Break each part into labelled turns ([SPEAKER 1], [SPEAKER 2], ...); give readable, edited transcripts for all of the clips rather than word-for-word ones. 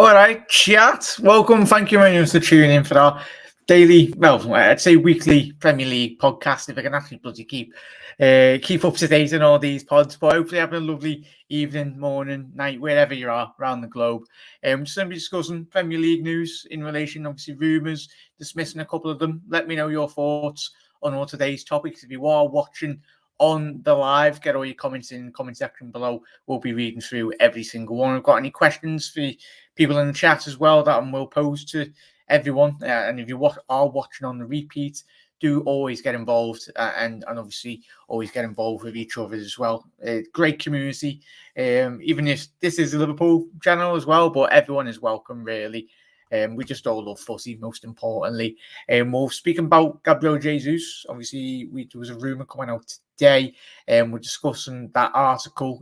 [SPEAKER 1] All right, chat. Welcome. Thank you very much for tuning in for our daily, well, I'd say weekly Premier League podcast. If I can actually bloody keep up to date on all these pods, but hopefully having a lovely evening, morning, night, wherever you are around the globe. Just going to be discussing Premier League news in relation, obviously, rumours, dismissing a couple of them. Let me know your thoughts on all today's topics. If you are watching on the live, get all your comments in the comment section below. We'll be reading through every single one. I've got any questions for people in the chat as well that I will pose to everyone. And if you are watching on the repeat, do always get involved and obviously always get involved with each other as well. Great community, even if this is a Liverpool channel as well, but everyone is welcome, really. We just all love footy, most importantly. We're speaking about Gabriel Jesus. Obviously, there was a rumour coming out today. We're discussing that article.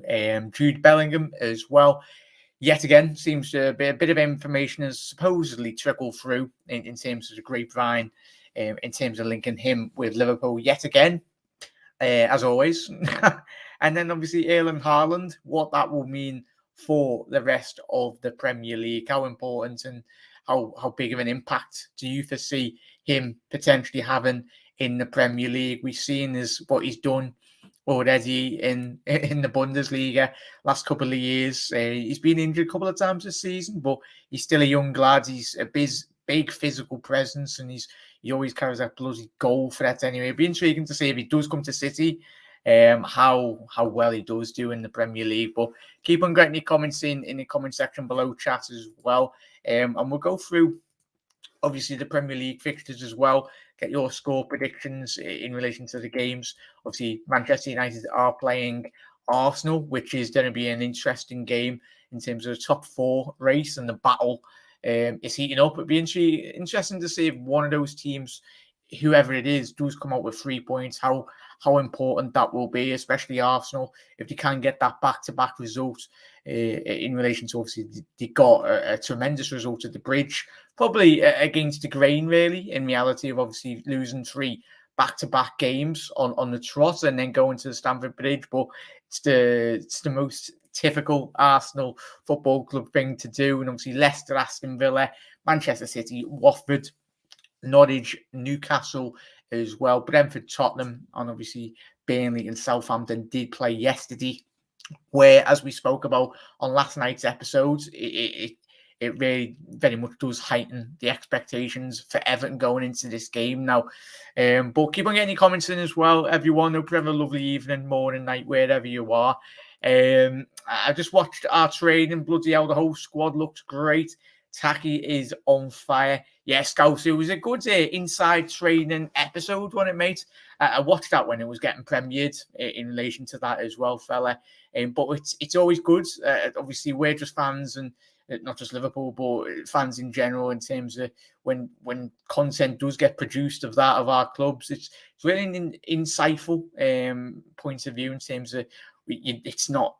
[SPEAKER 1] Jude Bellingham as well. Yet again, seems to be a bit of information has supposedly trickled through in terms of the grapevine, in terms of linking him with Liverpool yet again, as always. And then obviously Haaland, what that will mean for the rest of the Premier League, how important and how big of an impact do you foresee him potentially having in the Premier League? We've seen what he's done already in the Bundesliga last couple of years. He's been injured a couple of times this season, but he's still a young lad. He's a big physical presence, and he always carries that bloody goal threat anyway. It'd be intriguing to see if he does come to City, how well he does do in the Premier League. But keep on getting your comments in the comment section below, chat as well. And we'll go through obviously the Premier League fixtures as well. Get your score predictions in relation to the games. Obviously, Manchester United are playing Arsenal, which is going to be an interesting game in terms of the top four race, and the battle is heating up. It'd be interesting to see if one of those teams, whoever it is, does come out with 3 points, how important that will be, especially Arsenal, if they can get that back-to-back result in relation to, obviously, they got a tremendous result at the Bridge, probably against the grain, really, in reality of obviously losing 3 back-to-back games on the trot and then going to the Stamford Bridge. But it's the most typical Arsenal Football Club thing to do. And obviously Leicester, Aston Villa, Manchester City, Watford, Norwich, Newcastle as well. Brentford, Tottenham, and obviously Burnley and Southampton did play yesterday, where, as we spoke about on last night's episodes, it really very much does heighten the expectations for Everton going into this game now. But keep on getting your comments in as well, everyone. Hope you have a lovely evening, morning, night, wherever you are. I just watched our training. Bloody hell, the whole squad looks great. Taki is on fire. Yeah, Scouts, it was a good inside training episode, wasn't it, mate? I watched that when it was getting premiered in relation to that as well, fella. But it's always good. Obviously, we're just fans, and not just Liverpool, but fans in general, in terms of when content does get produced of our clubs. It's really an insightful point of view in terms of it's not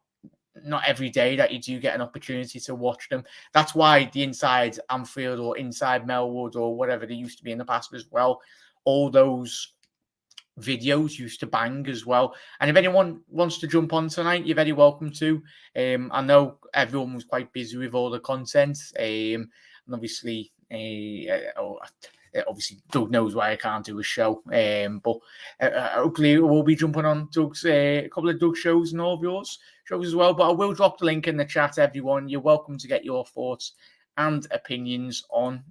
[SPEAKER 1] every day that you do get an opportunity to watch them. That's why the Inside Anfield or Inside Melwood or whatever they used to be in the past as well, all those videos used to bang as well. And if anyone wants to jump on tonight, you're very welcome to. I know everyone was quite busy with all the content, and obviously obviously Doug knows why I can't do a show, but hopefully we'll be jumping on Doug's a couple of Doug shows and all of yours shows as well. But I will drop the link in the chat, everyone. You're welcome to get your thoughts and opinions on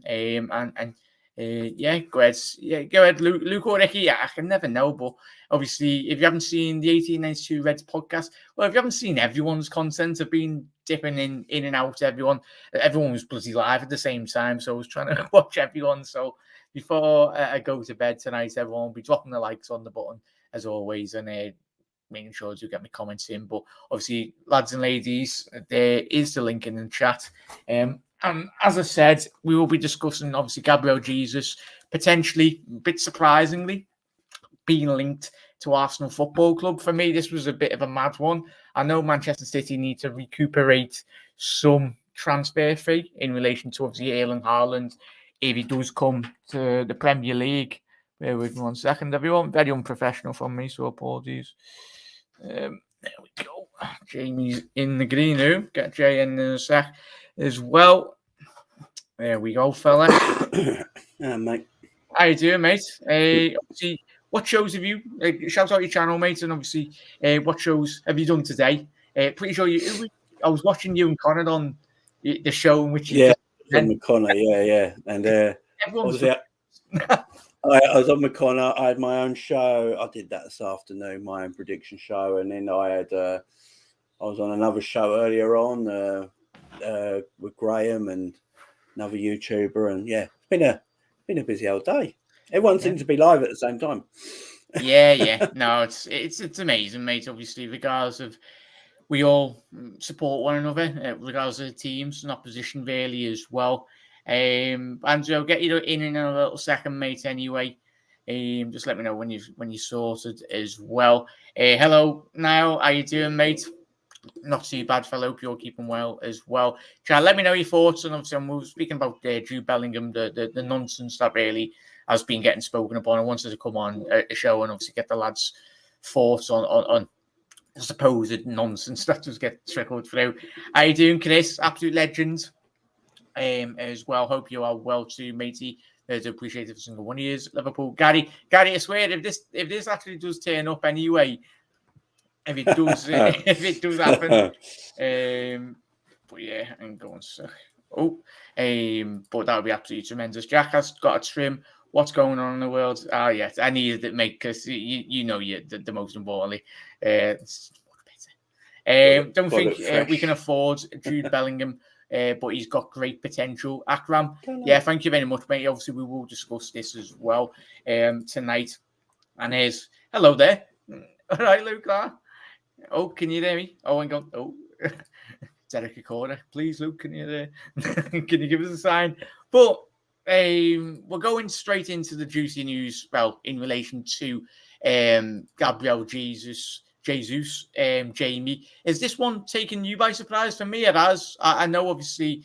[SPEAKER 1] yeah, go ahead. Yeah, go ahead, Luke or Ricky. Yeah, I can never know, but obviously, if you haven't seen the 1892 Reds podcast, well, if you haven't seen everyone's content, I've been dipping in and out. Everyone was bloody live at the same time, so I was trying to watch everyone. So before I go to bed tonight, everyone will be dropping the likes on the button as always, and making sure to get my comments in. But obviously, lads and ladies, there is the link in the chat. And as I said, we will be discussing, obviously, Gabriel Jesus, potentially, a bit surprisingly, being linked to Arsenal Football Club. For me, this was a bit of a mad one. I know Manchester City need to recuperate some transfer fee in relation to, obviously, Haaland, if he does come to the Premier League. Bear with me 1 second, everyone. Very unprofessional from me, so apologies. There we go. Jamie's in the green room. Get Jay in a sec as well. There we go, fella.
[SPEAKER 2] Mate.
[SPEAKER 1] How you doing, mate? Obviously, what shows have you? Shout out your channel, mate, and obviously, what shows have you done today? Pretty sure I was watching you and Connor on the show in which you
[SPEAKER 2] on McConnor, yeah, and obviously I was on McConnor. I had my own show. I did that this afternoon, my own prediction show, and then I had I was on another show earlier on with Graham and another YouTuber, and yeah, it's been a busy old day. Everyone seems to be live at the same time.
[SPEAKER 1] Yeah. No, it's amazing, mate. Obviously, regardless of we all support one another, regardless of the teams and opposition, really as well. And I'll get you in a little second, mate. Anyway, just let me know when you sorted as well. Hello, Niall. How you doing, mate? Not too bad, fellow. Hope you're keeping well as well. Chad, let me know your thoughts. And obviously, we were speaking about Jude Bellingham, the nonsense that really has been getting spoken upon. I wanted to come on a show and obviously get the lads' thoughts on supposed nonsense that just get trickled through. How you doing, Chris? Absolute legend. As well. Hope you are well too, matey. I do appreciate every single one of you. Liverpool, Gary, I swear if this actually does turn up anyway. If it does happen, but yeah, I'm going so. But that would be absolutely tremendous. Jack has got a trim. What's going on in the world? Yes, I needed it, mate, because you know the most importantly. It's much better. Don't think we can afford Jude Bellingham, but he's got great potential. Akram, yeah, thank you very much, mate. Obviously, we will discuss this as well tonight. And here's hello there. All right, Luke. Oh, can you hear me? Oh, hang on. Oh, Derek Recorder. Please, Luke, can you give us a sign? But we're going straight into the juicy news, well, in relation to Gabriel Jesus, Jamie. Is this one taking you by surprise? For me, it has. I know, obviously,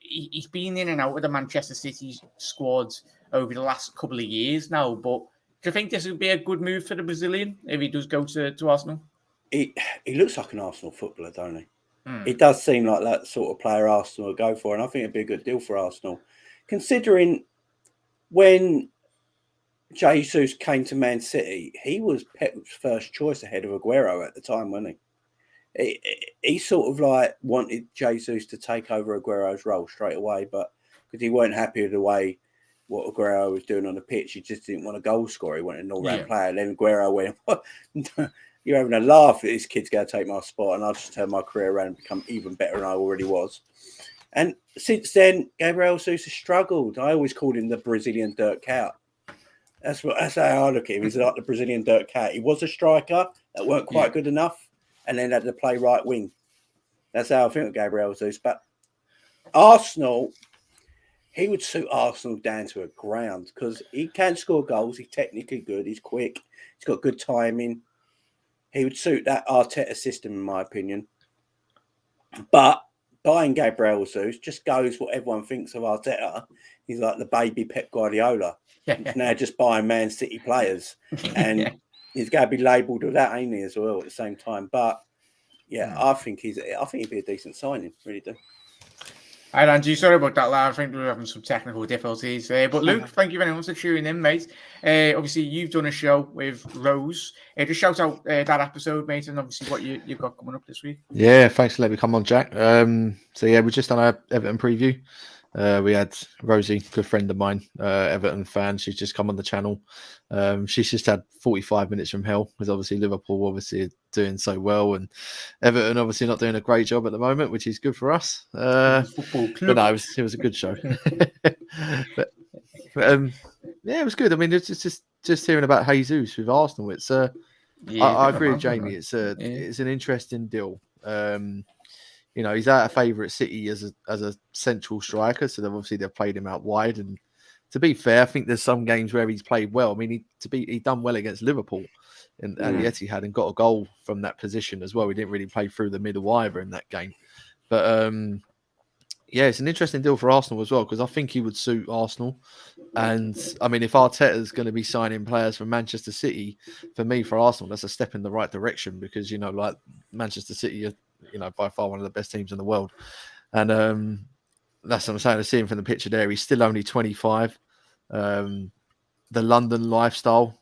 [SPEAKER 1] he's been in and out of the Manchester City squad over the last couple of years now, but do you think this would be a good move for the Brazilian if he does go to Arsenal?
[SPEAKER 2] He looks like an Arsenal footballer, don't he? It does seem like that sort of player Arsenal will go for, and I think it'd be a good deal for Arsenal, considering when Jesus came to Man City, he was Pep's first choice ahead of Aguero at the time, wasn't he? He sort of like wanted Jesus to take over Aguero's role straight away, but because he weren't happy with the way what Aguero was doing on the pitch, he just didn't want a goal scorer. He wanted an all-round player. Then Aguero went, "What? You're having a laugh. This kid's going to take my spot, and I'll just turn my career around and become even better than I already was." And since then, Gabriel Jesus has struggled. I always called him the Brazilian dirt cat. That's how I look at him. He's like the Brazilian dirt cat. He was a striker that weren't quite good enough, and then had to play right wing. That's how I think of Gabriel Jesus. But Arsenal, he would suit Arsenal down to a ground because he can score goals. He's technically good. He's quick. He's got good timing. He would suit that Arteta system, in my opinion. But buying Gabriel Jesus just goes what everyone thinks of Arteta. He's like the baby Pep Guardiola. Now just buying Man City players. And he's going to be labelled with that, ain't he, as well, at the same time. But, yeah, I think he'd be a decent signing, really do.
[SPEAKER 1] Hi, Angie. Sorry about that, lad. I think we're having some technical difficulties there. But Luke, thank you very much for tuning in, mate. Obviously, you've done a show with Rose. Just shout out that episode, mate, and obviously what you've got coming up this week.
[SPEAKER 3] Yeah, thanks for letting me come on, Jack. So, yeah, we just done our Everton preview. We had Rosie, good friend of mine, Everton fan. She's just come on the channel. She's just had 45 minutes from hell because obviously Liverpool are doing so well and Everton obviously not doing a great job at the moment, which is good for us. But no, it was a good show. but yeah, it was good. I mean, it's just hearing about Jesus with Arsenal. It's I agree with Jamie. It's an interesting deal. You know, he's out of favour at City as a central striker, so they've played him out wide. And to be fair, I think there's some games where he's played well. I mean, he done well against Liverpool and the Etihad and got a goal from that position as well. He didn't really play through the middle either in that game. But yeah, it's an interesting deal for Arsenal as well because I think he would suit Arsenal. And I mean, if Arteta's going to be signing players from Manchester City, for me, for Arsenal, that's a step in the right direction because, you know, like Manchester City are, you know, by far one of the best teams in the world. And that's what I'm saying. I see him from the picture there. He's still only 25. The London lifestyle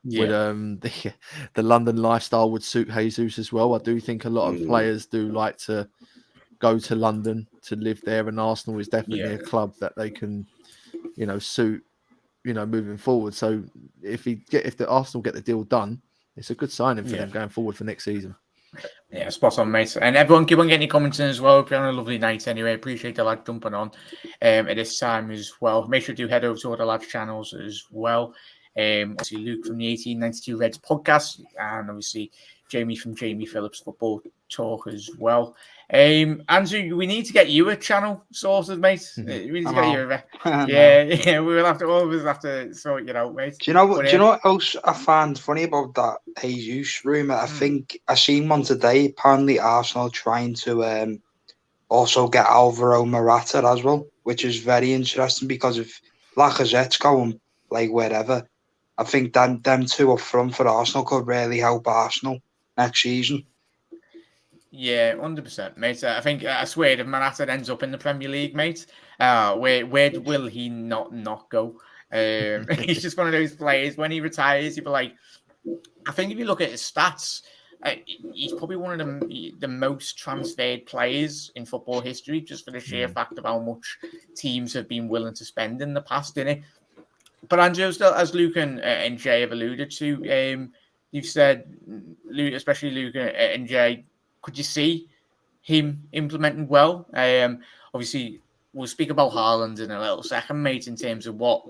[SPEAKER 3] would the London lifestyle would suit Jesus as well. I do think a lot of players do like to go to London to live there, and Arsenal is definitely a club that they can, suit, moving forward. So if the Arsenal get the deal done, it's a good signing for them going forward for next season.
[SPEAKER 1] Yeah, spot on, mate. And everyone, keep on getting your comments in as well. Hope you're having a lovely night anyway. Appreciate the lads jumping on at this time as well. Make sure to head over to all the lads' channels as well. Obviously, Luke from the 1892 Reds podcast, and obviously Jamie from Jamie Phillips Football Talk as well. Andrew, we need to get you a channel sorted, mate. We need to get you we will have to always have to sort it out, mate.
[SPEAKER 4] Do you know what else I find funny about that Jesus rumour? I think I seen one today. Apparently Arsenal trying to also get Alvaro Morata as well, which is very interesting because if Lacazette's going like wherever, I think them two up front for Arsenal could really help Arsenal next season.
[SPEAKER 1] Yeah, 100%, mate. I swear, if Morata ends up in the Premier League, mate, where will he not go? He's just one of those players. When he retires, you'll be like, I think if you look at his stats, he's probably one of the most transferred players in football history, just for the sheer fact of how much teams have been willing to spend in the past, innit? But Andrew, still, as Luke and Jay have alluded to, you've said, especially Luke and Jay, could you see him implementing well? Obviously, we'll speak about Haaland in a little second, mate, in terms of what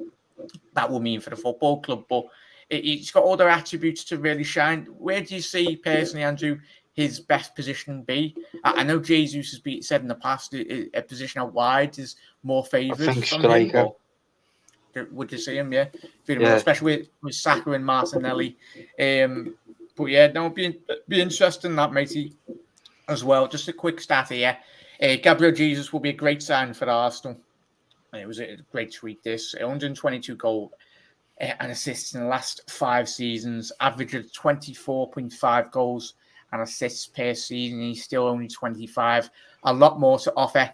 [SPEAKER 1] that will mean for the football club. But he's got all the attributes to really shine. Where do you see, personally, Andrew, his best position be? I know Jesus has said in the past a position out wide is more favoured.
[SPEAKER 4] I think striker.
[SPEAKER 1] Would you see him? Yeah, especially with Saka and Martinelli. But yeah, no, be interesting that, matey, as well. Just a quick stat here. Gabriel Jesus will be a great sign for Arsenal. It was a great tweet. This 122 goals and assists in the last 5 seasons, average of 24.5 goals and assists per season. He's still only 25. A lot more to offer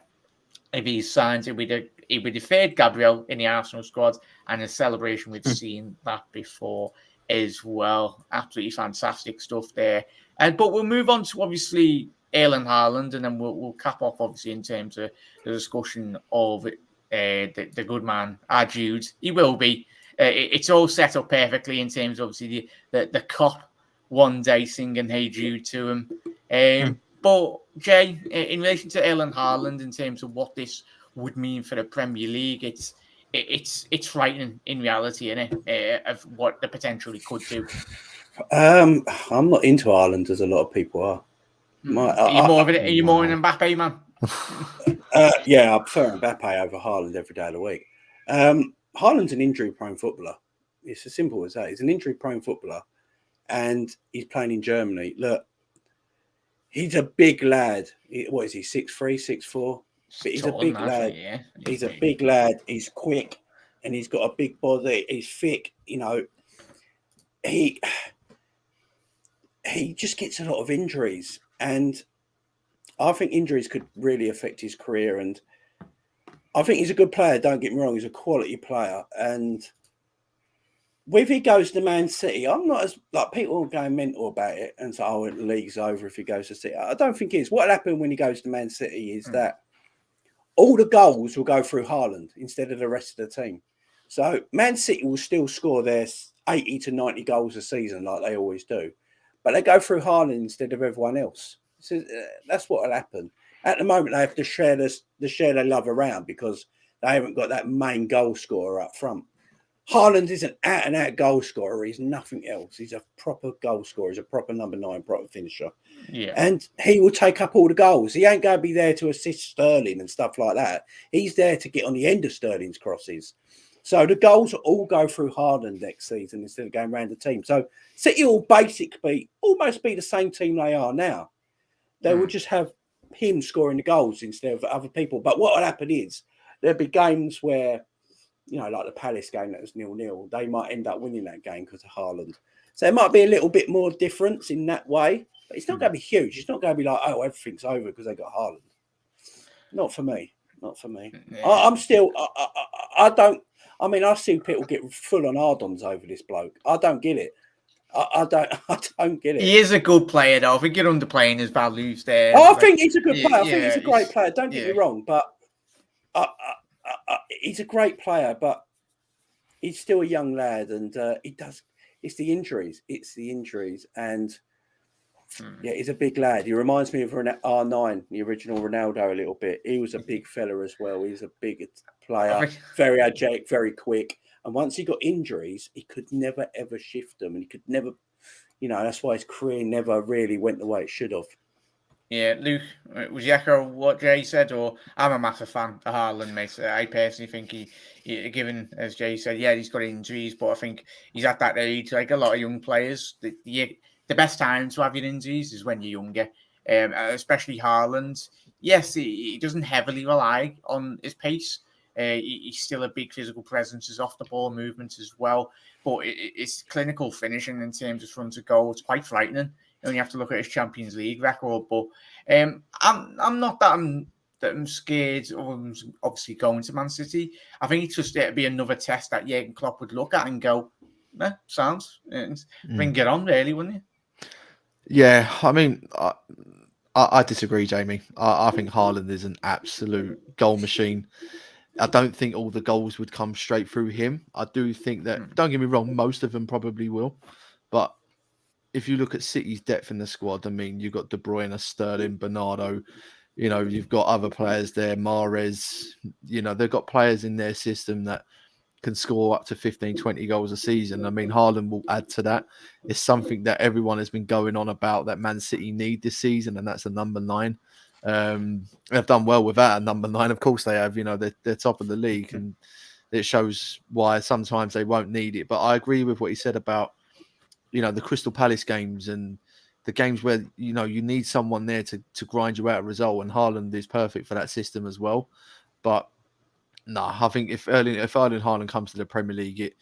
[SPEAKER 1] if he's signed. It would the third Gabriel in the Arsenal squad, and a celebration we've seen that before as well. Absolutely fantastic stuff there. But we'll move on to obviously Erling Haaland, and then we'll cap off obviously in terms of the discussion of the good man, our Jude. He will be. It's all set up perfectly in terms of obviously the cop one day singing "Hey Jude" to him. But Jay, in relation to Erling Haaland, in terms of what this would mean for the Premier League, it's frightening in reality, isn't it? Of what the potential he could do.
[SPEAKER 2] I'm not into Haaland as a lot of people are.
[SPEAKER 1] Are you more an Mbappe man?
[SPEAKER 2] Yeah, I prefer Mbappe over Haaland every day of the week. Haaland's an injury-prone footballer. It's as simple as that. He's an injury-prone footballer, and he's playing in Germany. Look, he's a big lad. What is he, 6'3", 6'4"? But he's a big lad. Yeah. He's a big lad. He's quick, and he's got a big body. He's thick. He just gets a lot of injuries, and I think injuries could really affect his career. And I think he's a good player. Don't get me wrong; he's a quality player. And if he goes to Man City, I'm not as people are going mental about it and say, "Oh, the league's over if he goes to City." I don't think it is. What'll happen when he goes to Man City is that all the goals will go through Haaland instead of the rest of the team. So Man City will still score their 80 to 90 goals a season like they always do, but they go through Haaland instead of everyone else. So that's what will happen. At the moment, they have to share the share their love around because they haven't got that main goal scorer up front. Haaland is an out-and-out goal scorer. He's nothing else. He's a proper goal scorer. He's a proper number 9, proper finisher. Yeah. And he will take up all the goals. He ain't going to be there to assist Sterling and stuff like that. He's there to get on the end of Sterling's crosses. So the goals will all go through Haaland next season instead of going around the team. So City will basically almost be the same team they are now. They will just have him scoring the goals instead of other people. But what will happen is there'll be games where, like the Palace game that was 0-0, they might end up winning that game because of Haaland. So it might be a little bit more difference in that way, but it's not going to be huge. It's not going to be like, oh, everything's over because they got Haaland. Not for me. Not for me.
[SPEAKER 1] Yeah.
[SPEAKER 2] I'm still. I don't. I mean, I see people get full on hard-ons over this bloke. I don't get it. I don't get it.
[SPEAKER 1] He is a good player, though. I think you're underplaying his values there.
[SPEAKER 2] I think he's a good player. I think he's a great
[SPEAKER 1] he's-
[SPEAKER 2] player. Don't get me wrong, but he's a great player. But he's still a young lad, and he does. It's the injuries. And yeah, he's a big lad. He reminds me of R9, the original Ronaldo, a little bit. He was a big fella as well. He's a big player, very agile, very quick. And once he got injuries, he could never ever shift them, and he could never, that's why his career never really went the way it should have.
[SPEAKER 1] Yeah, Luke, would you echo what Jay said? Or I'm a massive fan of Haaland, mate. I personally think he, given, as Jay said, yeah, he's got injuries, but I think he's at that age, like a lot of young players. The best time to have your injuries is when you're younger, especially Haaland. Yes, he doesn't heavily rely on his pace. He's still a big physical presence, his off-the-ball movements as well, but it's clinical finishing in terms of front of goal. It's quite frightening. You only have to look at his Champions League record, but I'm not that I'm scared of him obviously going to Man City. I think it's just it'd be another test that Jurgen Klopp would look at and go, sounds, bring it on, really, wouldn't you?
[SPEAKER 3] Yeah, I mean, I disagree, Jamie. I think Haaland is an absolute goal machine. I don't think all the goals would come straight through him. I do think that, don't get me wrong, most of them probably will, but if you look at City's depth in the squad, I mean, you've got De Bruyne, Sterling, Bernardo, you've got other players there, Mahrez, they've got players in their system that can score up to 15, 20 goals a season. I mean, Haaland will add to that. It's something that everyone has been going on about that Man City need this season, and that's a number 9. They've done well without a number 9. Of course they have, they're top of the league, and it shows why sometimes they won't need it. But I agree with what he said about, the Crystal Palace games and the games where, you need someone there to grind you out a result. And Haaland is perfect for that system as well. But no, I think if Erling Haaland comes to the Premier League,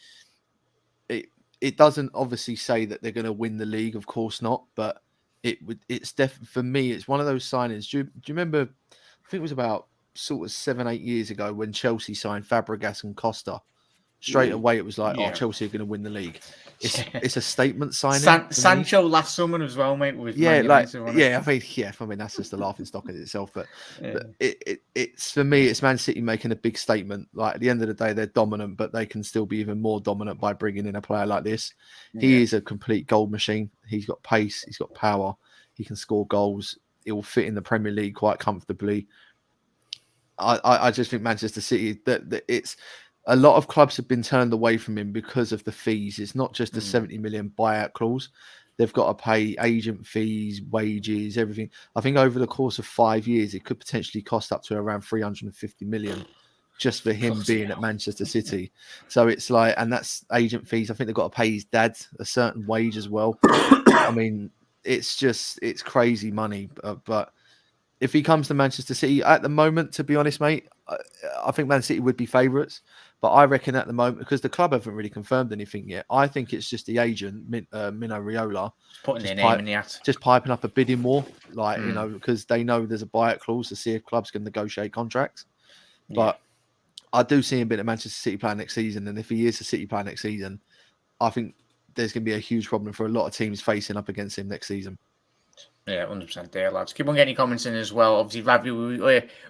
[SPEAKER 3] it doesn't obviously say that they're going to win the league. Of course not. But it's definitely, for me, it's one of those signings. Do you remember, I think it was about sort of 7-8 years ago when Chelsea signed Fabregas and Costa? Straight away, it was like, Chelsea are going to win the league. It's a statement signing.
[SPEAKER 1] Sancho last summer as well, mate. With
[SPEAKER 3] I mean, that's just a laughing stock in itself. But it's for me, it's Man City making a big statement. Like at the end of the day, they're dominant, but they can still be even more dominant by bringing in a player like this. He is a complete goal machine. He's got pace. He's got power. He can score goals. It will fit in the Premier League quite comfortably. I just think Manchester City that it's. A lot of clubs have been turned away from him because of the fees. It's not just a 70 million buyout clause. They've got to pay agent fees, wages, everything. I think over the course of 5 years, it could potentially cost up to around 350 million just for him being at Manchester City. So it's like, and that's agent fees. I think they've got to pay his dad a certain wage as well. I mean, it's crazy money. But if he comes to Manchester City at the moment, to be honest, mate, I think Man City would be favourites. But I reckon at the moment, because the club haven't really confirmed anything yet, I think it's just the agent, Mino Raiola,
[SPEAKER 1] putting their name in the hat,
[SPEAKER 3] just piping up a bidding war, because they know there's a buyout clause to see if clubs can negotiate contracts. But I do see him being at Manchester City playing next season, and if he is a City player next season, I think there's going to be a huge problem for a lot of teams facing up against him next season.
[SPEAKER 1] Yeah, 100% there, lads. Keep on getting comments in as well. Obviously, Ravi,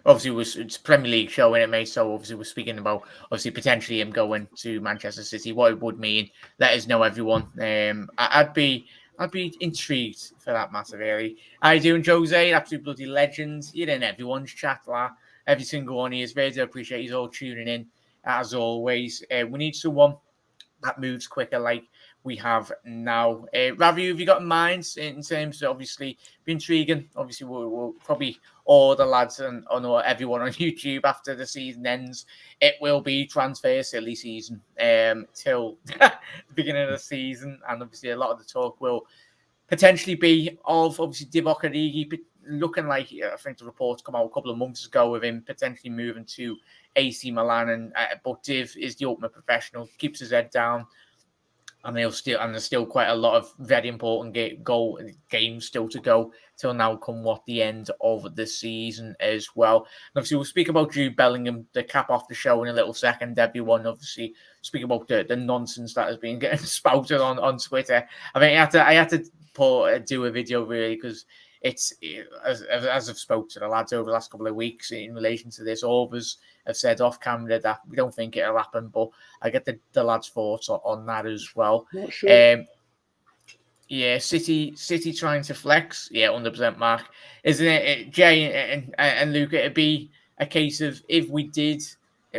[SPEAKER 1] it's Premier League show, innit, mate? So obviously we're speaking about potentially him going to Manchester City, what it would mean. Let us know, everyone. I'd be intrigued for that matter, really. How you doing, Jose? Absolute bloody legends. You're in everyone's chat, lad. Every single one of you. Very do appreciate you all tuning in, as always. We need someone that moves quicker, like we have now. Ravi, have you got in mind in terms of obviously be intriguing? Obviously, we'll probably all the lads and everyone on YouTube after the season ends. It will be transfer silly season till the beginning of the season, and obviously a lot of the talk will potentially be of obviously Divock Origi looking like, I think the reports come out a couple of months ago with him potentially moving to AC Milan, but Div is the ultimate professional, keeps his head down. and there's still quite a lot of very important games still to go till now come the end of the season as well. And obviously, we'll speak about Jude Bellingham, the cap off the show in a little second. Everyone, obviously, speak about the nonsense that has been getting spouted on Twitter. I mean, I had to do a video really because it's as I've spoke to the lads over the last couple of weeks in relation to this. All of us have said off camera that we don't think it'll happen, but I get the lads' thoughts on that as well.
[SPEAKER 2] Not sure.
[SPEAKER 1] Yeah, City trying to flex. Yeah, 100% Mark. Isn't it, Jay and Luke? It'd be a case of if we did,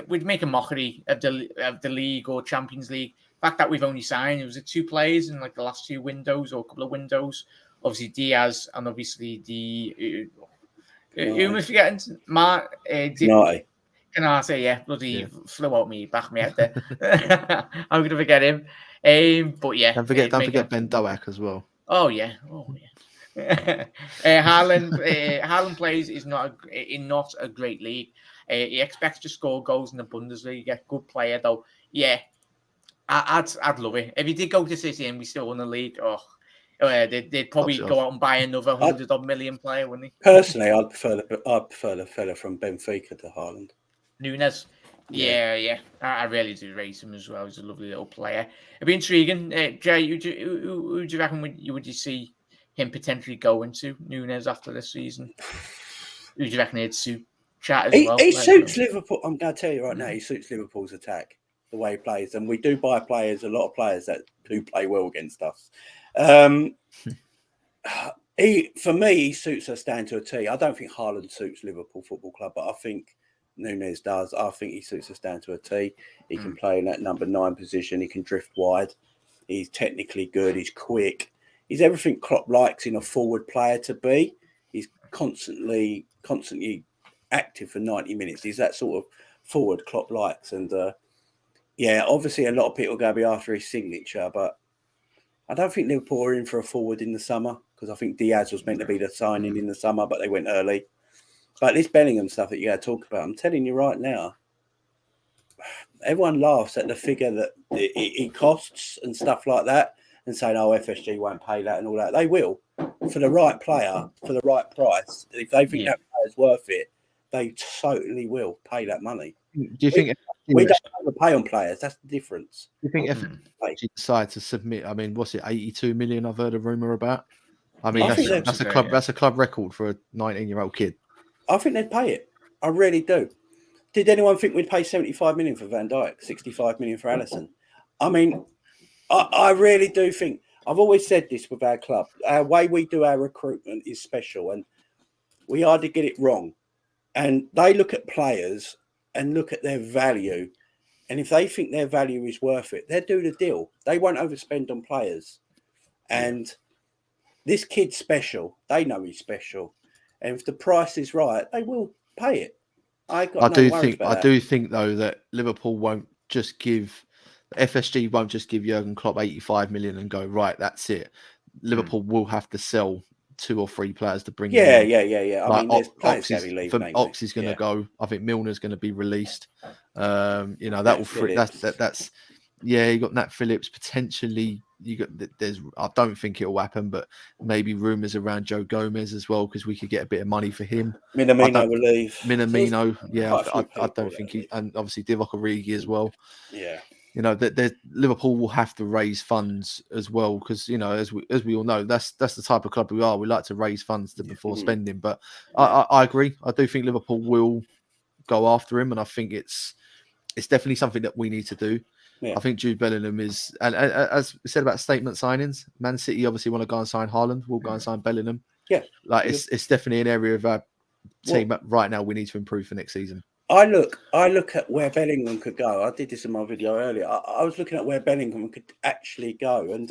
[SPEAKER 1] we'd make a mockery of the league or Champions League. The fact that we've only signed, it was 2 players in like the last 2 windows or a couple of windows. Obviously Diaz and obviously who am I forgetting? Mark. Can I say bloody flew out me back me head there. I'm gonna forget him. But yeah,
[SPEAKER 3] don't forget Ben Doak as well.
[SPEAKER 1] Oh yeah. Haaland plays is not a great league. He expects to score goals in the Bundesliga. Good player though. Yeah, I'd love it if he did go to City and we still won the league. They'd probably go out and buy another 100 million player, wouldn't they?
[SPEAKER 2] Personally, I'd prefer the fella from Benfica to Haaland.
[SPEAKER 1] Nunes. Yeah. I really do rate him as well. He's a lovely little player. It'd be intriguing. Jay, who do you reckon would you see him potentially going to Nunes after this season? Who do you reckon he'd suit? Chat as well.
[SPEAKER 2] He suits Liverpool. I'm going to tell you right now, he suits Liverpool's attack, the way he plays. And we do buy a lot of players that do play well against us. For me, he suits us down to a T. I don't think Haaland suits Liverpool Football Club, but I think Nunes does. I think he suits us down to a T. He can play in that number 9 position. He can drift wide. He's technically good. He's quick. He's everything Klopp likes in a forward player to be. He's constantly active for 90 minutes. He's that sort of forward Klopp likes. And obviously a lot of people are going to be after his signature, but I don't think Liverpool are in for a forward in the summer because I think Diaz was meant to be the signing in the summer, but they went early. But this Bellingham stuff that you got to talk about, I'm telling you right now, everyone laughs at the figure that it costs and stuff like that and saying, FSG won't pay that and all that. They will. For the right player, for the right price, if they think that player's worth it, they totally will pay that money.
[SPEAKER 3] Do you think
[SPEAKER 2] we don't overpay on players? That's the difference.
[SPEAKER 3] Do you think if they decide to submit, I mean, what's it, 82 million? I've heard a rumor about. I mean, that's a club record for a 19-year-old kid.
[SPEAKER 2] I think they'd pay it. I really do. Did anyone think we'd pay 75 million for Van Dijk, 65 million for Alisson? I mean, I really do think. I've always said this with our club. Our way we do our recruitment is special, and we hardly get it wrong. And they look at players and look at their value. And if they think their value is worth it, they'll do the deal. They won't overspend on players. And this kid's special. They know he's special. And if the price is right, they will pay it. I do think though that Liverpool won't just give FSG won't just give Jurgen Klopp 85 million and go, right, that's it. Liverpool will have to sell 2 or 3 players to bring Yeah.
[SPEAKER 3] Like,
[SPEAKER 2] I mean, there's players going to be leaving.
[SPEAKER 3] Ox is going to go. I think Milner's going to be released. That will free. That's you got Nat Phillips potentially. I don't think it will happen, but maybe rumours around Joe Gomez as well because we could get a bit of money for him.
[SPEAKER 2] Minamino will leave.
[SPEAKER 3] I don't think he, and obviously Divock Origi as well.
[SPEAKER 2] Yeah.
[SPEAKER 3] Liverpool will have to raise funds as well because as we all know, that's the type of club we are. We like to raise funds before spending. But I agree. I do think Liverpool will go after him, and I think it's definitely something that we need to do. Yeah. I think Jude Bellingham is, and as we said about statement signings, Man City obviously want to go and sign Haaland. We'll go and sign Bellingham.
[SPEAKER 2] Yeah,
[SPEAKER 3] it's definitely an area of our team right now we need to improve for next season.
[SPEAKER 2] I look at where Bellingham could go. I did this in my video earlier. I was looking at where Bellingham could actually go and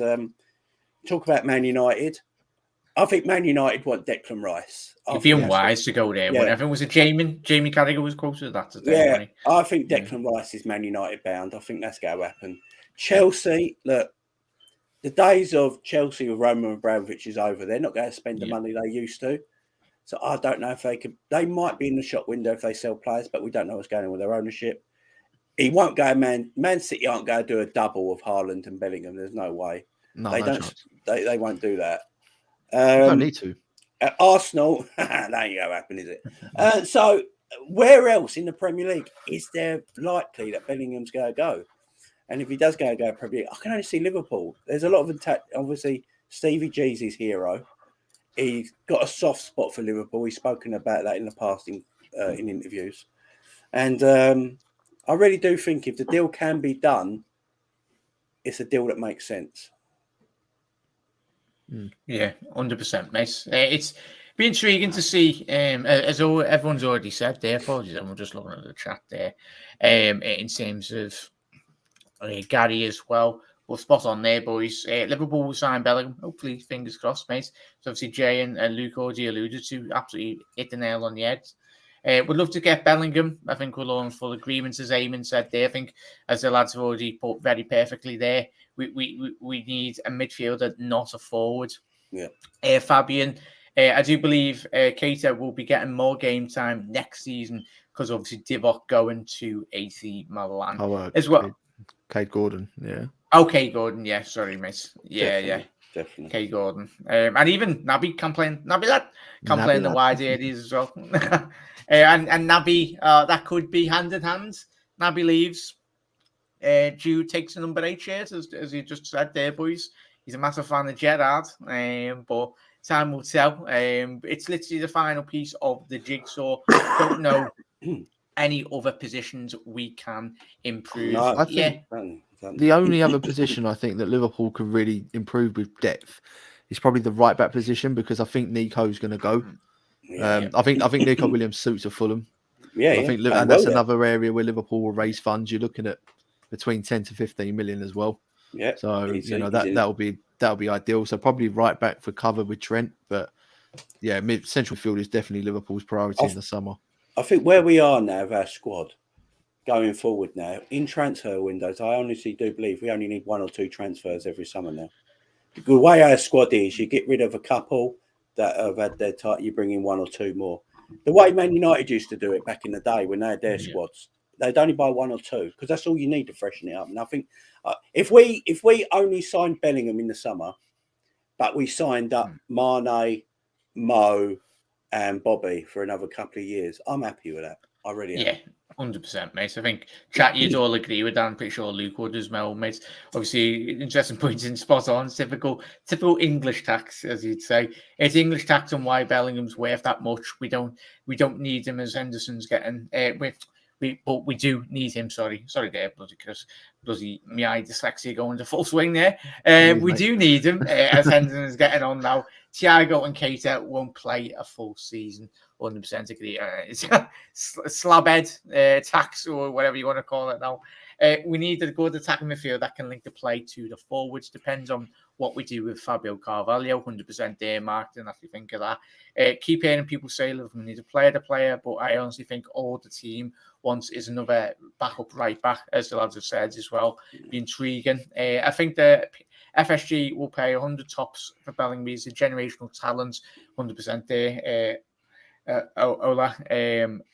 [SPEAKER 2] talk about Man United. I think Man United want Declan Rice.
[SPEAKER 1] It'd be unwise to go there. Whatever was it, Jamie Carragher was closer to that today.
[SPEAKER 2] Yeah, I think Declan Rice is Man United bound. I think that's going to happen. Chelsea, look, the days of Chelsea with Roman Abramovich is over. They're not going to spend the money they used to. So I don't know if they could. They might be in the shop window if they sell players, but we don't know what's going on with their ownership. he won't go. Man City aren't going to do a double of Haaland and Bellingham. There's no way.
[SPEAKER 3] No,
[SPEAKER 2] They
[SPEAKER 3] no
[SPEAKER 2] don't.
[SPEAKER 3] chance.
[SPEAKER 2] They won't do that.
[SPEAKER 3] Don't need to.
[SPEAKER 2] At Arsenal, that ain't going to happen, is it? So, where else in the Premier League is there likely that Bellingham's going to go? And if he does go Premier League, I can only see Liverpool. There's a lot of attack. Obviously, Stevie G's his hero. He's got a soft spot for Liverpool. He's spoken about that in the past in interviews. And I really do think if the deal can be done, it's a deal that makes sense.
[SPEAKER 1] Yeah, 100%, mate. It's be intriguing to see, as everyone's already said there, apologies, I'm just looking at the chat there, in terms of Gary as well. Well, spot on there, boys. Liverpool will sign Bellingham. Hopefully, fingers crossed, mate. So obviously, Jay and Luke already alluded to, absolutely hit the nail on the head. Would love to get Bellingham. I think we're all in full agreement, as Eamon said there. I think, as the lads have already put very perfectly there, we need a midfielder, not a forward.
[SPEAKER 2] Yeah.
[SPEAKER 1] Fabian, I do believe Keita will be getting more game time next season because obviously Divock going to AC Milan as well.
[SPEAKER 3] Kate Gordon, yeah.
[SPEAKER 1] Okay, Gordon, yeah. Sorry, mate. Yeah,
[SPEAKER 2] Definitely.
[SPEAKER 1] Kate Gordon. And even Naby can play in the wide areas as well. And Naby, that could be hand in hand. Naby leaves. Jude takes the number 8 shirt, as you just said there, boys. He's a massive fan of Gerrard, but time will tell. It's literally the final piece of the jigsaw. Don't know any other positions we can improve.
[SPEAKER 2] No,
[SPEAKER 3] I think the only other position I think that Liverpool could really improve with depth is probably the right back position, because I think Nico's going to go. I think Nico Williams suits a Fulham. I think and that's another area where Liverpool will raise funds. You're looking at between 10 to 15 million as well.
[SPEAKER 2] Yeah.
[SPEAKER 3] So that'll be ideal. So probably right back for cover with Trent, but yeah, central field is definitely Liverpool's priority in the summer. I
[SPEAKER 2] think where we are now with our squad going forward now in transfer windows, I honestly do believe we only need 1 or 2 transfers every summer now. The way our squad is, you get rid of a couple that have had their title, you bring in 1 or 2 more. The way Man United used to do it back in the day when they had their squads, they'd only buy 1 or 2 because that's all you need to freshen it up. And I think if we only signed Bellingham in the summer, but we signed up Mane, Mo, and Bobby for another couple of years, I'm happy with that. I really am.
[SPEAKER 1] Yeah, 100%, mate. I think chat you'd all agree with that. I'm pretty sure Luke would as well, mate. Obviously, interesting points in spot on. Typical English tax, as you'd say. It's English tax on why Bellingham's worth that much. We don't need him as Henderson's getting. But we do need him. Sorry there, bloody my dyslexia going to full swing there. We do need him as Henderson is getting on now. Thiago and Keita won't play a full season. 100% agree. It's slabhead tax or whatever you want to call it now. We need a good attacking midfield that can link the play to the forwards. Depends on what we do with Fabio Carvalho. 100% there, Mark. And if you think of that, keep hearing people say Liverpool need a player, but I honestly think all the team wants is another backup right back, as the lads have said as well. Be intriguing. I think the FSG will pay 100 tops for Bellingham. He's a generational talent. 100% there. Ola,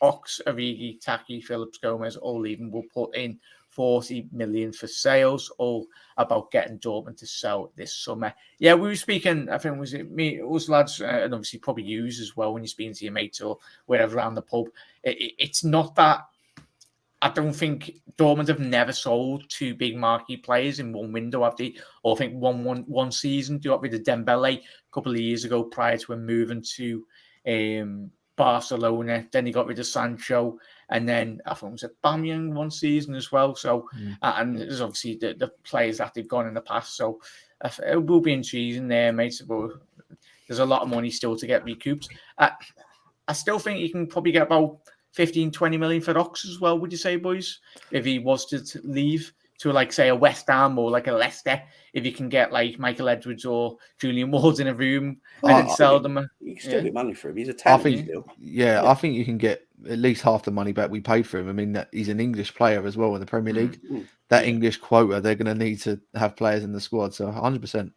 [SPEAKER 1] Ox, Origi, Taki, Phillips, Gomez, all leaving. Will put in 40 million for sales, all about getting Dortmund to sell this summer. Yeah, we were speaking, I think, was it me, us lads, and obviously probably you as well when you're speaking to your mates or wherever around the pub. It's not that, I don't think Dortmund have never sold 2 big marquee players in one window, have they? Or I think one season. They got rid of Dembele a couple of years ago prior to him moving to Barcelona. Then he got rid of Sancho, and then I think it was Aubameyang one season as well. So, and there's obviously the players that they've gone in the past. So it will be intriguing there, mate. But there's a lot of money still to get recouped. I still think you can probably get about 15-20 million for Ox as well, would you say, boys? If he was to leave to, like, say, a West Ham or like a Leicester, if you can get like Michael Edwards or Julian Ward in a room and then sell them.
[SPEAKER 2] You can still get money for him. He's a talent still.
[SPEAKER 3] I think you can get at least half the money back we paid for him. I mean, he's an English player as well in the Premier League. That English quota, they're going to need to have players in the squad. So 100%,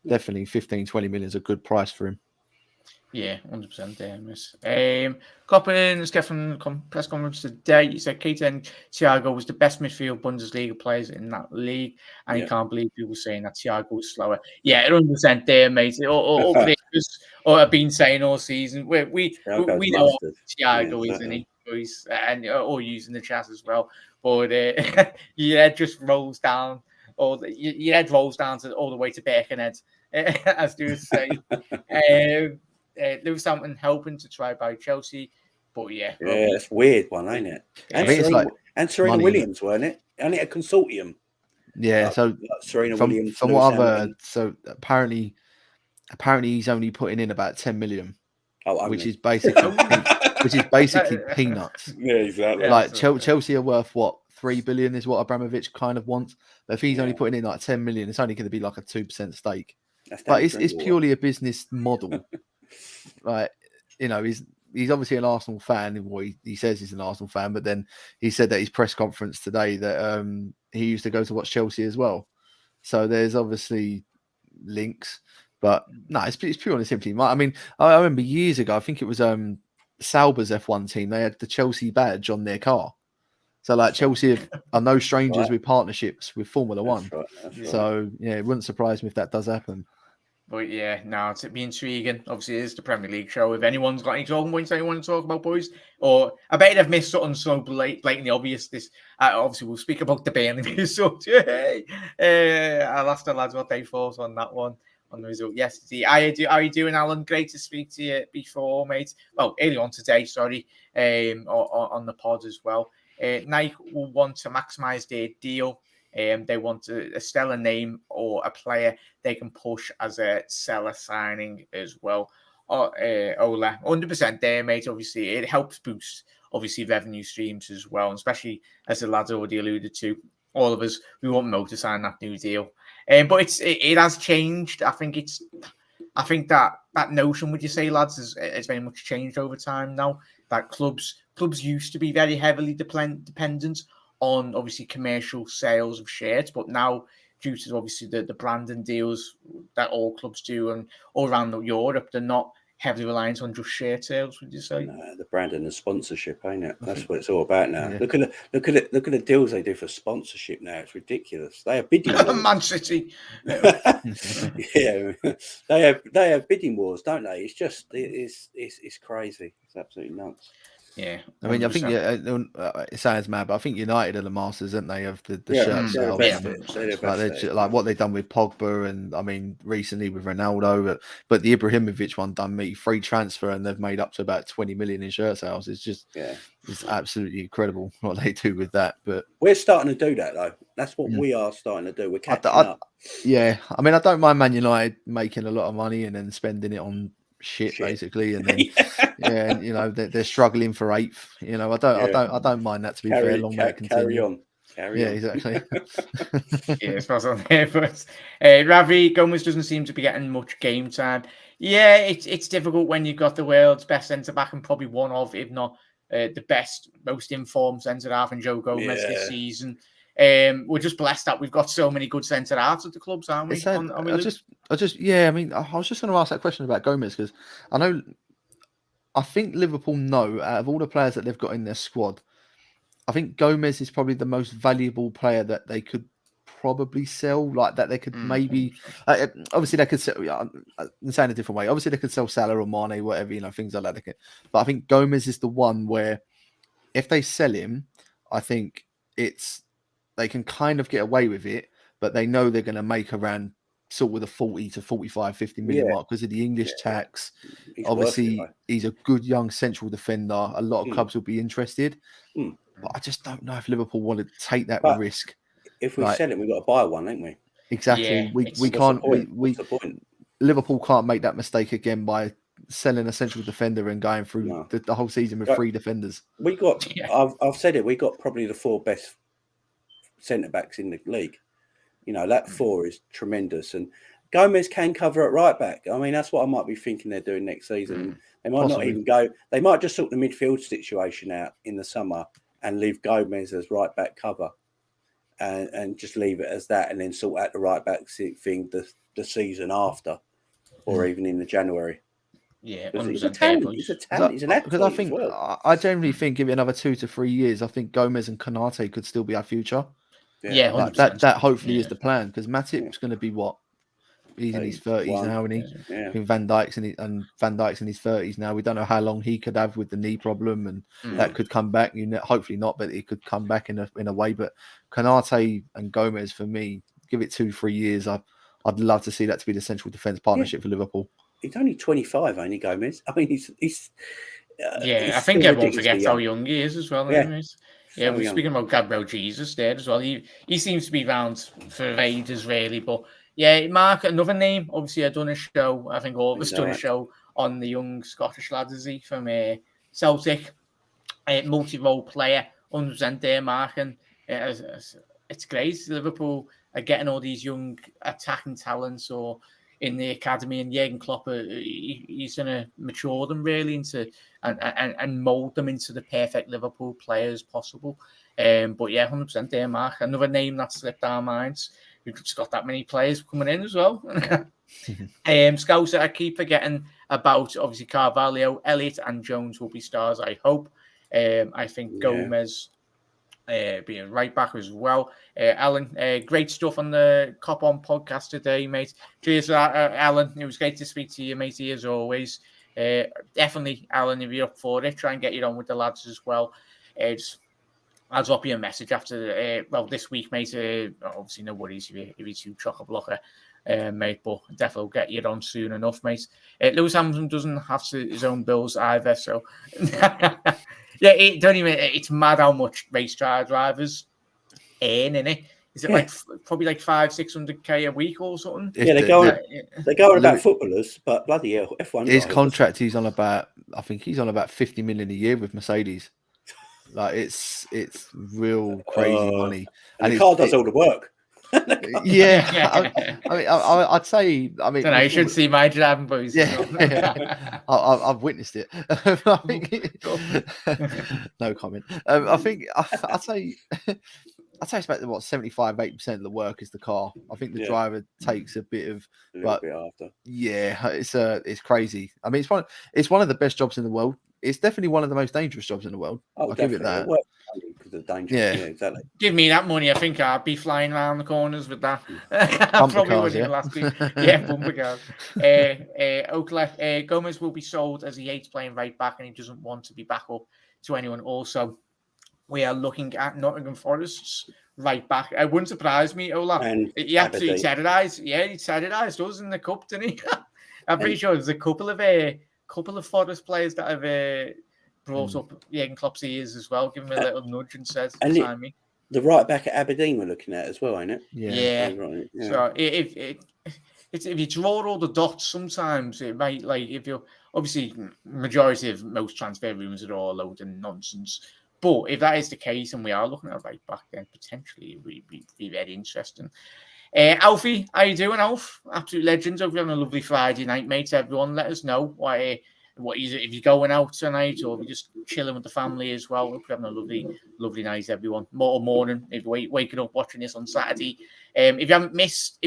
[SPEAKER 3] definitely 15-20 million is a good price for him.
[SPEAKER 1] Yeah, 100%. Coppins, get from the press conference today. He said Keita and Thiago was the best midfield Bundesliga players in that league, and he can't believe people saying that Thiago was slower. Yeah, 100% there, mate. All players have been saying all season. We know what Thiago is, and he's or using the chat as well. But your head just rolls down, or your head rolls down all the way to Birkenhead, as they would say. Lewis Hampton helping to try by Chelsea, but
[SPEAKER 2] it's a weird one, ain't it? And Serena Williams, weren't it? And it a consortium.
[SPEAKER 3] Yeah, so
[SPEAKER 2] Serena Williams.
[SPEAKER 3] From what I've heard, so apparently he's only putting in about 10 million, which is basically peanuts.
[SPEAKER 2] Yeah, exactly.
[SPEAKER 3] Like Chelsea are worth what, 3 billion is what Abramovich kind of wants. But if he's only putting in like 10 million, it's only going to be like a 2% stake. But it's purely a business model. Like, you know, he's obviously an Arsenal fan. Well, he says he's an Arsenal fan, but then he said at his press conference today that he used to go to watch Chelsea as well. So there's obviously links, but no, it's purely simply. I mean, I remember years ago, I think it was Sauber's F1 team. They had the Chelsea badge on their car. So like Chelsea are no strangers with partnerships with Formula One. That's right. So yeah, it wouldn't surprise me if that does happen.
[SPEAKER 1] But yeah, no, it'd be intriguing. Obviously, it is the Premier League show. If anyone's got any talking points they want to talk about, boys, or I bet they've missed something so blatantly obvious. This obviously we'll speak about the Burnley result. I'll ask the lads what they thought on that one, on the result yesterday. How are you doing, Alan? Great to speak to you before, mate. Well, earlier on today, sorry, on the pod as well. Nike will want to maximise their deal. They want a stellar name or a player they can push as a seller signing as well. Ola, 100% there, mate. Obviously, it helps boost revenue streams as well, and especially as the lads already alluded to. All of us, we want Mo to sign that new deal, but it has changed. I think that notion, would you say, lads, has very much changed over time now. That clubs used to be very heavily dependent on obviously commercial sales of shirts, but now due to obviously the branding deals that all clubs do and all around Europe, they're not heavily reliant on just shirt sales, would you say?
[SPEAKER 2] No, the branding and sponsorship, ain't it? That's what it's all about now. Yeah. Look at the deals they do for sponsorship now. It's ridiculous. They have bidding wars.
[SPEAKER 1] Man City.
[SPEAKER 2] Yeah, they have bidding wars, don't they? It's just it's crazy. It's absolutely nuts.
[SPEAKER 1] Yeah,
[SPEAKER 3] I mean, 100%. I think it sounds mad, but I think United are the masters, aren't they, of the shirt sales? Like what they've done with Pogba, and I mean recently with Ronaldo, but the Ibrahimovic one done me free transfer, and they've made up to about 20 million in shirt sales. It's just it's absolutely incredible what they do with that. But
[SPEAKER 2] we're starting to do that though. That's what we are starting to do. We're catching up.
[SPEAKER 3] Yeah, I mean, I don't mind Man United making a lot of money and then spending it on shit basically, and then and you know they're struggling for 8th. You know, I don't mind that, to be fair. Long may it continue.
[SPEAKER 2] Carry on.
[SPEAKER 3] Exactly.
[SPEAKER 1] It's possible there, but Ravi Gomez doesn't seem to be getting much game time. Yeah, it's difficult when you've got the world's best centre back and probably one of, if not the best, most informed centre half in Joe Gomez this season. We're just blessed that we've got so many good centre halves at the clubs, aren't we?
[SPEAKER 3] I mean, I was just going to ask that question about Gomez, because I think Liverpool know, out of all the players that they've got in their squad, I think Gomez is probably the most valuable player that they could probably sell. Like that they could maybe, obviously they could sell. I'm saying a different way. Obviously they could sell Salah or Mane, whatever, you know, things like that. But I think Gomez is the one where, if they sell him, I think they can kind of get away with it, but they know they're going to make around sort of the 40 to 45, 50 million mark because of the English tax. Obviously, he's a good young central defender. A lot of clubs will be interested, but I just don't know if Liverpool want to take that risk.
[SPEAKER 2] If we sell it, we've got to buy one, ain't we?
[SPEAKER 3] Exactly.
[SPEAKER 1] Yeah,
[SPEAKER 3] we can't. Liverpool can't make that mistake again by selling a central defender and going through the whole season with 3 defenders.
[SPEAKER 2] We got. I've said it. We got probably the 4 best centre backs in the league. You know, that 4 is tremendous, and Gomez can cover at right back. I mean, that's what I might be thinking they're doing next season. They might not even go. They might just sort the midfield situation out in the summer and leave Gomez as right back cover, and just leave it as that, and then sort out the right back thing the season after, or even in the January.
[SPEAKER 1] Yeah,
[SPEAKER 2] He's a
[SPEAKER 1] 100%
[SPEAKER 2] talent. He's a talent. He's an athlete
[SPEAKER 3] Because I think
[SPEAKER 2] as well.
[SPEAKER 3] I generally think give it another 2 to 3 years. I think Gomez and Konate could still be our future.
[SPEAKER 1] Yeah,
[SPEAKER 3] Like
[SPEAKER 1] 100%.
[SPEAKER 3] that hopefully is the plan. Because Matip's going to be what? He's in his 30s now, isn't he?
[SPEAKER 2] Yeah.
[SPEAKER 3] I think Van Dijk's in his 30s now. We don't know how long he could have with the knee problem, and that could come back. Hopefully not, but it could come back in a way. But Konate and Gomez, for me, give it 2-3 years. I'd love to see that to be the central defence partnership for Liverpool.
[SPEAKER 2] He's only 25, ain't he, Gomez? I mean, he's
[SPEAKER 1] I think everyone forgets how young he is as well.
[SPEAKER 2] Yeah,
[SPEAKER 1] so we're speaking about Gabriel Jesus there as well. He seems to be around for ages, really. But yeah, Mark, another name. Obviously, I've done a show. I think all of us done a show on the young Scottish lad, is he, from Celtic, multi-role player, 100% there, Mark. And it's great. Liverpool are getting all these young attacking talents or in the academy, and Jurgen Klopp, he's going to mature them really into and mould them into the perfect Liverpool players possible. But yeah, 100% there, Mark. Another name that slipped our minds. We've just got that many players coming in as well. Scouts that I keep forgetting about, obviously Carvalho, Elliott and Jones will be stars, I hope. I think Gomez being right back as well. Alan, great stuff on the Cop On podcast today, mate. Cheers for that, Alan. It was great to speak to you, matey, as always. Definitely, Alan, if you're up for it, try and get you on with the lads as well. I'll drop you a message after this week, mate. Obviously, no worries if you're too chock-a-blocker, mate, but definitely will get you on soon enough, mate. Lewis Hamilton doesn't have his own bills either, so yeah, it's mad how much race car drivers earn, innit? Is it like probably like 500-600k a week or something?
[SPEAKER 2] Yeah, they're going about footballers, but bloody hell, F1.
[SPEAKER 3] His contract, I think he's on about 50 million a year with Mercedes. Like it's real crazy money,
[SPEAKER 2] and the car does all the work.
[SPEAKER 3] Yeah, I mean, I'd say, I mean,
[SPEAKER 1] I should see my driving, boys.
[SPEAKER 3] Yeah, I've witnessed it. I think, no comment. I think I'd say it's about 75-80% of the work is the car. I think the driver takes a bit of,
[SPEAKER 2] bit after.
[SPEAKER 3] Yeah, it's crazy. I mean, it's one of the best jobs in the world. It's definitely one of the most dangerous jobs in the world. I'll give it that.
[SPEAKER 2] Because of danger. Yeah, exactly.
[SPEAKER 1] Give me that money. I think I'd be flying around the corners with that. I probably wouldn't last week. Yeah, bumper cars. Oakler, Gomez will be sold as he hates playing right back and he doesn't want to be back up to anyone. Also, we are looking at Nottingham Forest's right back. It wouldn't surprise me, Ola. He absolutely terrorised. Yeah, he terrorised us in the cup, didn't he? I'm pretty sure there's a couple of Forest players that have brought up Jurgen Klopp's ears as well, give him a little nudge and says, sign me.
[SPEAKER 2] The right back at Aberdeen we're looking at as well, ain't it?
[SPEAKER 1] Yeah. Right. Yeah. So if you draw all the dots, sometimes it might, like, if you're obviously majority of most transfer rumours are all a load of nonsense. But if that is the case and we are looking at right back, then potentially it would be very interesting. Alfie, how you doing, Alf? Absolute legends. Hope you're having a lovely Friday night, mate. Everyone, let us know if you're going out tonight or if you're just chilling with the family as well. Hope you're having a lovely night, everyone. Morning if you're waking up watching this on Saturday. If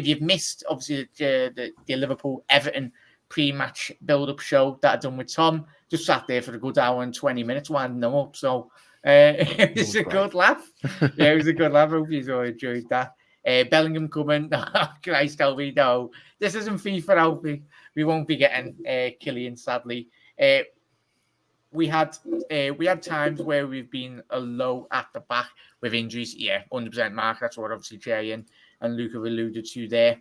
[SPEAKER 1] you've missed obviously the Liverpool Everton pre-match build-up show that I've done with Tom, just sat there for a good hour and 20 minutes winding them up. So it was a good laugh. Yeah, it was a good laugh. Hope you all enjoyed that. Bellingham coming. Christ, Alfie, no. This isn't FIFA, Alfie. We won't be getting Killian, sadly. We had times where we've been low at the back with injuries. Yeah, 100% Mark. That's what obviously Jay and Luke have alluded to there.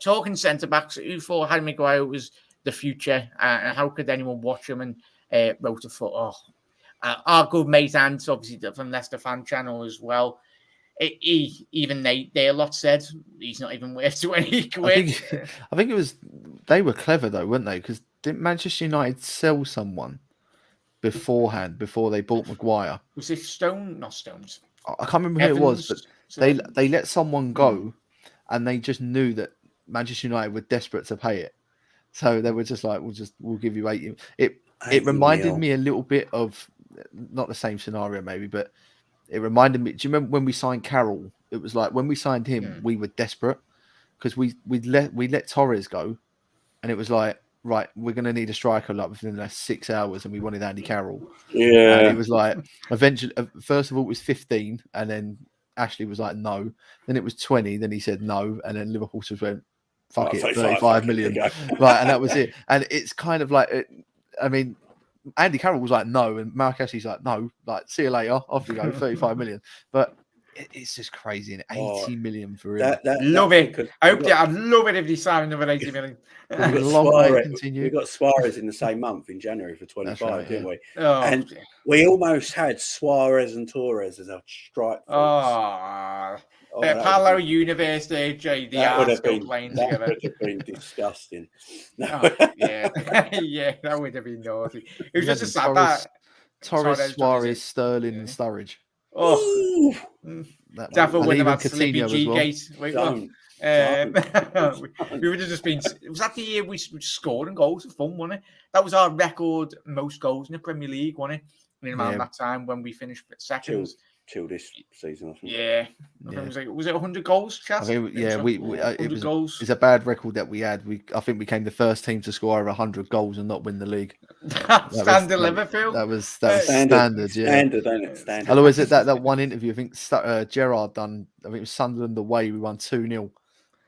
[SPEAKER 1] Talking centre backs, who thought Harry Maguire was the future, and how could anyone watch him? And wrote a foot. Our good mate and obviously from Leicester fan channel as well. They a lot said he's not even worth 20 quid.
[SPEAKER 3] I think it was they were clever though, weren't they? Because didn't Manchester United sell someone beforehand before they bought Maguire?
[SPEAKER 1] Was it Stone? Not Stones.
[SPEAKER 3] I can't remember who it was, but they let someone go, and they just knew that Manchester United were desperate to pay it, so they were just like, we'll give you 80. It reminded me a little bit of, not the same scenario maybe, but it reminded me. Do you remember when we signed Carroll? It was like when we signed him, we were desperate because we let Torres go, and it was like, right, we're going to need a striker like within the next 6 hours, and we wanted Andy Carroll.
[SPEAKER 2] Yeah.
[SPEAKER 3] And it was like, eventually, first of all, it was 15, and then Ashley was like, no. Then it was 20, then he said no, and then Liverpool just went, fuck it, 35 million. Right, and that was it. And it's kind of like, I mean, Andy Carroll was like, no, and Mark Ashley's like, no, like, see you later, off you go, 35 million. But it's just crazy, and 80 million for him.
[SPEAKER 1] Love it. I'd love it if they signed another 80 million.
[SPEAKER 2] We got Suarez in the same month in January for 25,
[SPEAKER 3] right,
[SPEAKER 2] didn't we?
[SPEAKER 1] Oh,
[SPEAKER 2] and we almost had Suarez and Torres as our strike force.
[SPEAKER 1] Parallel universe, AJ.
[SPEAKER 2] That would have been disgusting.
[SPEAKER 1] No. Yeah, that would have been naughty. It was just a sad that
[SPEAKER 3] Torres, Suarez, Sterling, and Sturridge.
[SPEAKER 1] Oh, definitely wouldn't have had Slippy G-Gate. We would have just been. Was that the year we scored and goals for fun, wasn't it? That was our record most goals in the Premier League, wasn't it? Around that time when we finished second.
[SPEAKER 2] Till this season, I think.
[SPEAKER 1] Yeah. Was it 100 goals, Chas?
[SPEAKER 3] It was a bad record that we had. I think we became the first team to score over 100 goals and not win the league.
[SPEAKER 1] Standard Liverpool.
[SPEAKER 3] That was standard. Yeah.
[SPEAKER 2] Standard, ain't it? Standard.
[SPEAKER 3] Otherwise, that one interview, I think Gerrard done. I think it was Sunderland away. We won 2-0.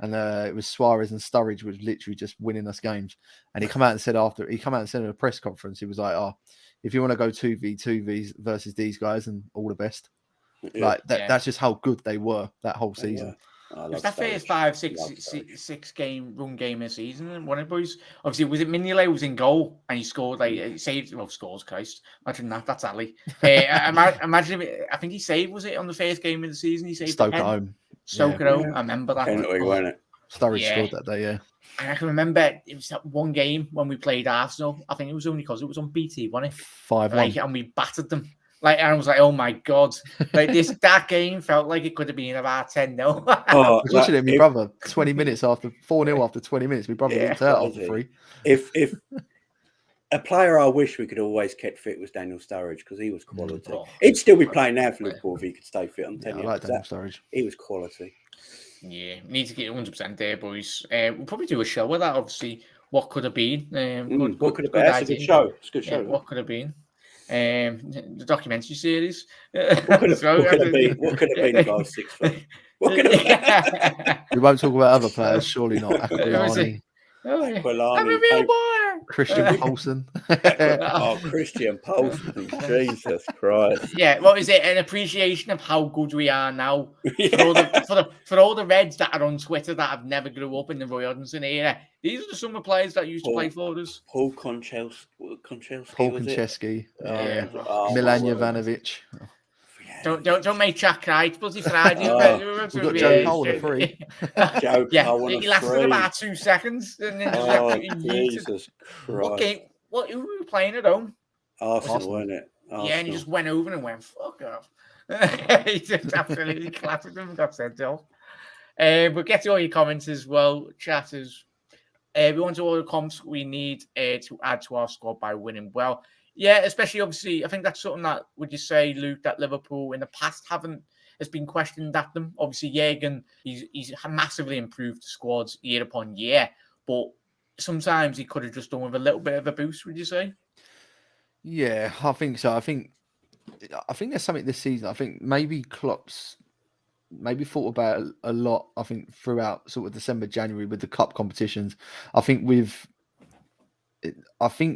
[SPEAKER 3] And it was Suarez and Sturridge was literally just winning us games. And he come out and said in a press conference, he was like, "Oh, if you want to go 2v2 versus these guys, and all the best." Like that's just how good they were that whole season.
[SPEAKER 1] It was that first 5-6 game run game of the season. One of boys, obviously, was it Mignolet was in goal and he scored he saved. Well, scores, Christ! Imagine that. That's Ali. Imagine I think he saved. Was it on the first game of the season? He saved
[SPEAKER 3] Stoke at home.
[SPEAKER 1] Stoke at home. I remember that.
[SPEAKER 3] Sturridge scored that day. Yeah.
[SPEAKER 1] And I can remember it was that one game when we played Arsenal. I think it was only because it was on BT, wasn't it?
[SPEAKER 3] 5-1.
[SPEAKER 1] And we battered them. And I was like, oh my God. That game felt like it could have been about 10-0.
[SPEAKER 3] I was watching it with my brother 20 minutes after 4-0 after 20 minutes. My brother walked out after 3.
[SPEAKER 2] If a player I wish we could always kept fit was Daniel Sturridge because he was quality. He'd still be playing now for Liverpool if he could stay fit. I'm telling you.
[SPEAKER 3] I like Daniel Sturridge.
[SPEAKER 2] He was quality.
[SPEAKER 1] Yeah, need to get 100% there, boys. We'll probably do a show with that, obviously. What could have been?
[SPEAKER 2] What could have been? That's a good show. It's a good show.
[SPEAKER 1] What could have been? The documentary series.
[SPEAKER 2] What could have been about 6 foot? What could have been?
[SPEAKER 3] We won't talk about other players, surely not. Aquilani. Christian Poulsen.
[SPEAKER 2] Christian Poulsen. Jesus Christ.
[SPEAKER 1] Yeah, what is it? An appreciation of how good we are now. For all the Reds that are on Twitter that have never grew up in the Roy Hodgson era. These are the summer players that used to play for us.
[SPEAKER 2] Paul Konchesky.
[SPEAKER 3] Milan Jovanovic.
[SPEAKER 1] Don't make Jack cry. It's bloody Friday.
[SPEAKER 3] We've got Joe Cole on a free.
[SPEAKER 1] He lasted about 2 seconds. And then
[SPEAKER 2] Jesus Christ.
[SPEAKER 1] Who were we playing at home?
[SPEAKER 2] Arsenal, wasn't it?
[SPEAKER 1] Arsenal. Yeah, and he just went over and went, fuck off. He just absolutely clapped them and got sent off. We'll get to all your comments as well, chatters. We want to all the comps we need to add to our squad by winning well. Yeah, especially obviously, I think that's something that, would you say, Luke, that Liverpool in the past has been questioned at them. Obviously, Jürgen, he's massively improved the squads year upon year, but sometimes he could have just done with a little bit of a boost, would you say?
[SPEAKER 3] Yeah, I think so. I think there's something this season. I think maybe Klopp's thought about it a lot, I think, throughout sort of December, January with the cup competitions. I think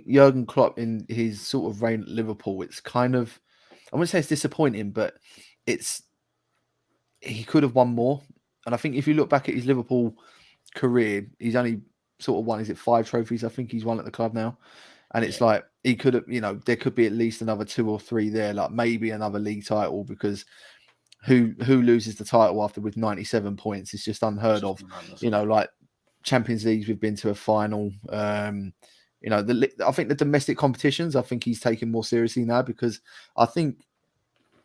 [SPEAKER 3] Jurgen Klopp in his sort of reign at Liverpool, it's kind of, I wouldn't say it's disappointing, but he could have won more. And I think if you look back at his Liverpool career, he's only sort of won, 5 trophies? I think he's won at the club now. And it's like, he could have, there could be at least another 2 or 3 there, like maybe another league title, because who loses the title after with 97 points? It's just unheard of. Like Champions Leagues, we've been to a final. I think the domestic competitions, I think he's taken more seriously now, because I think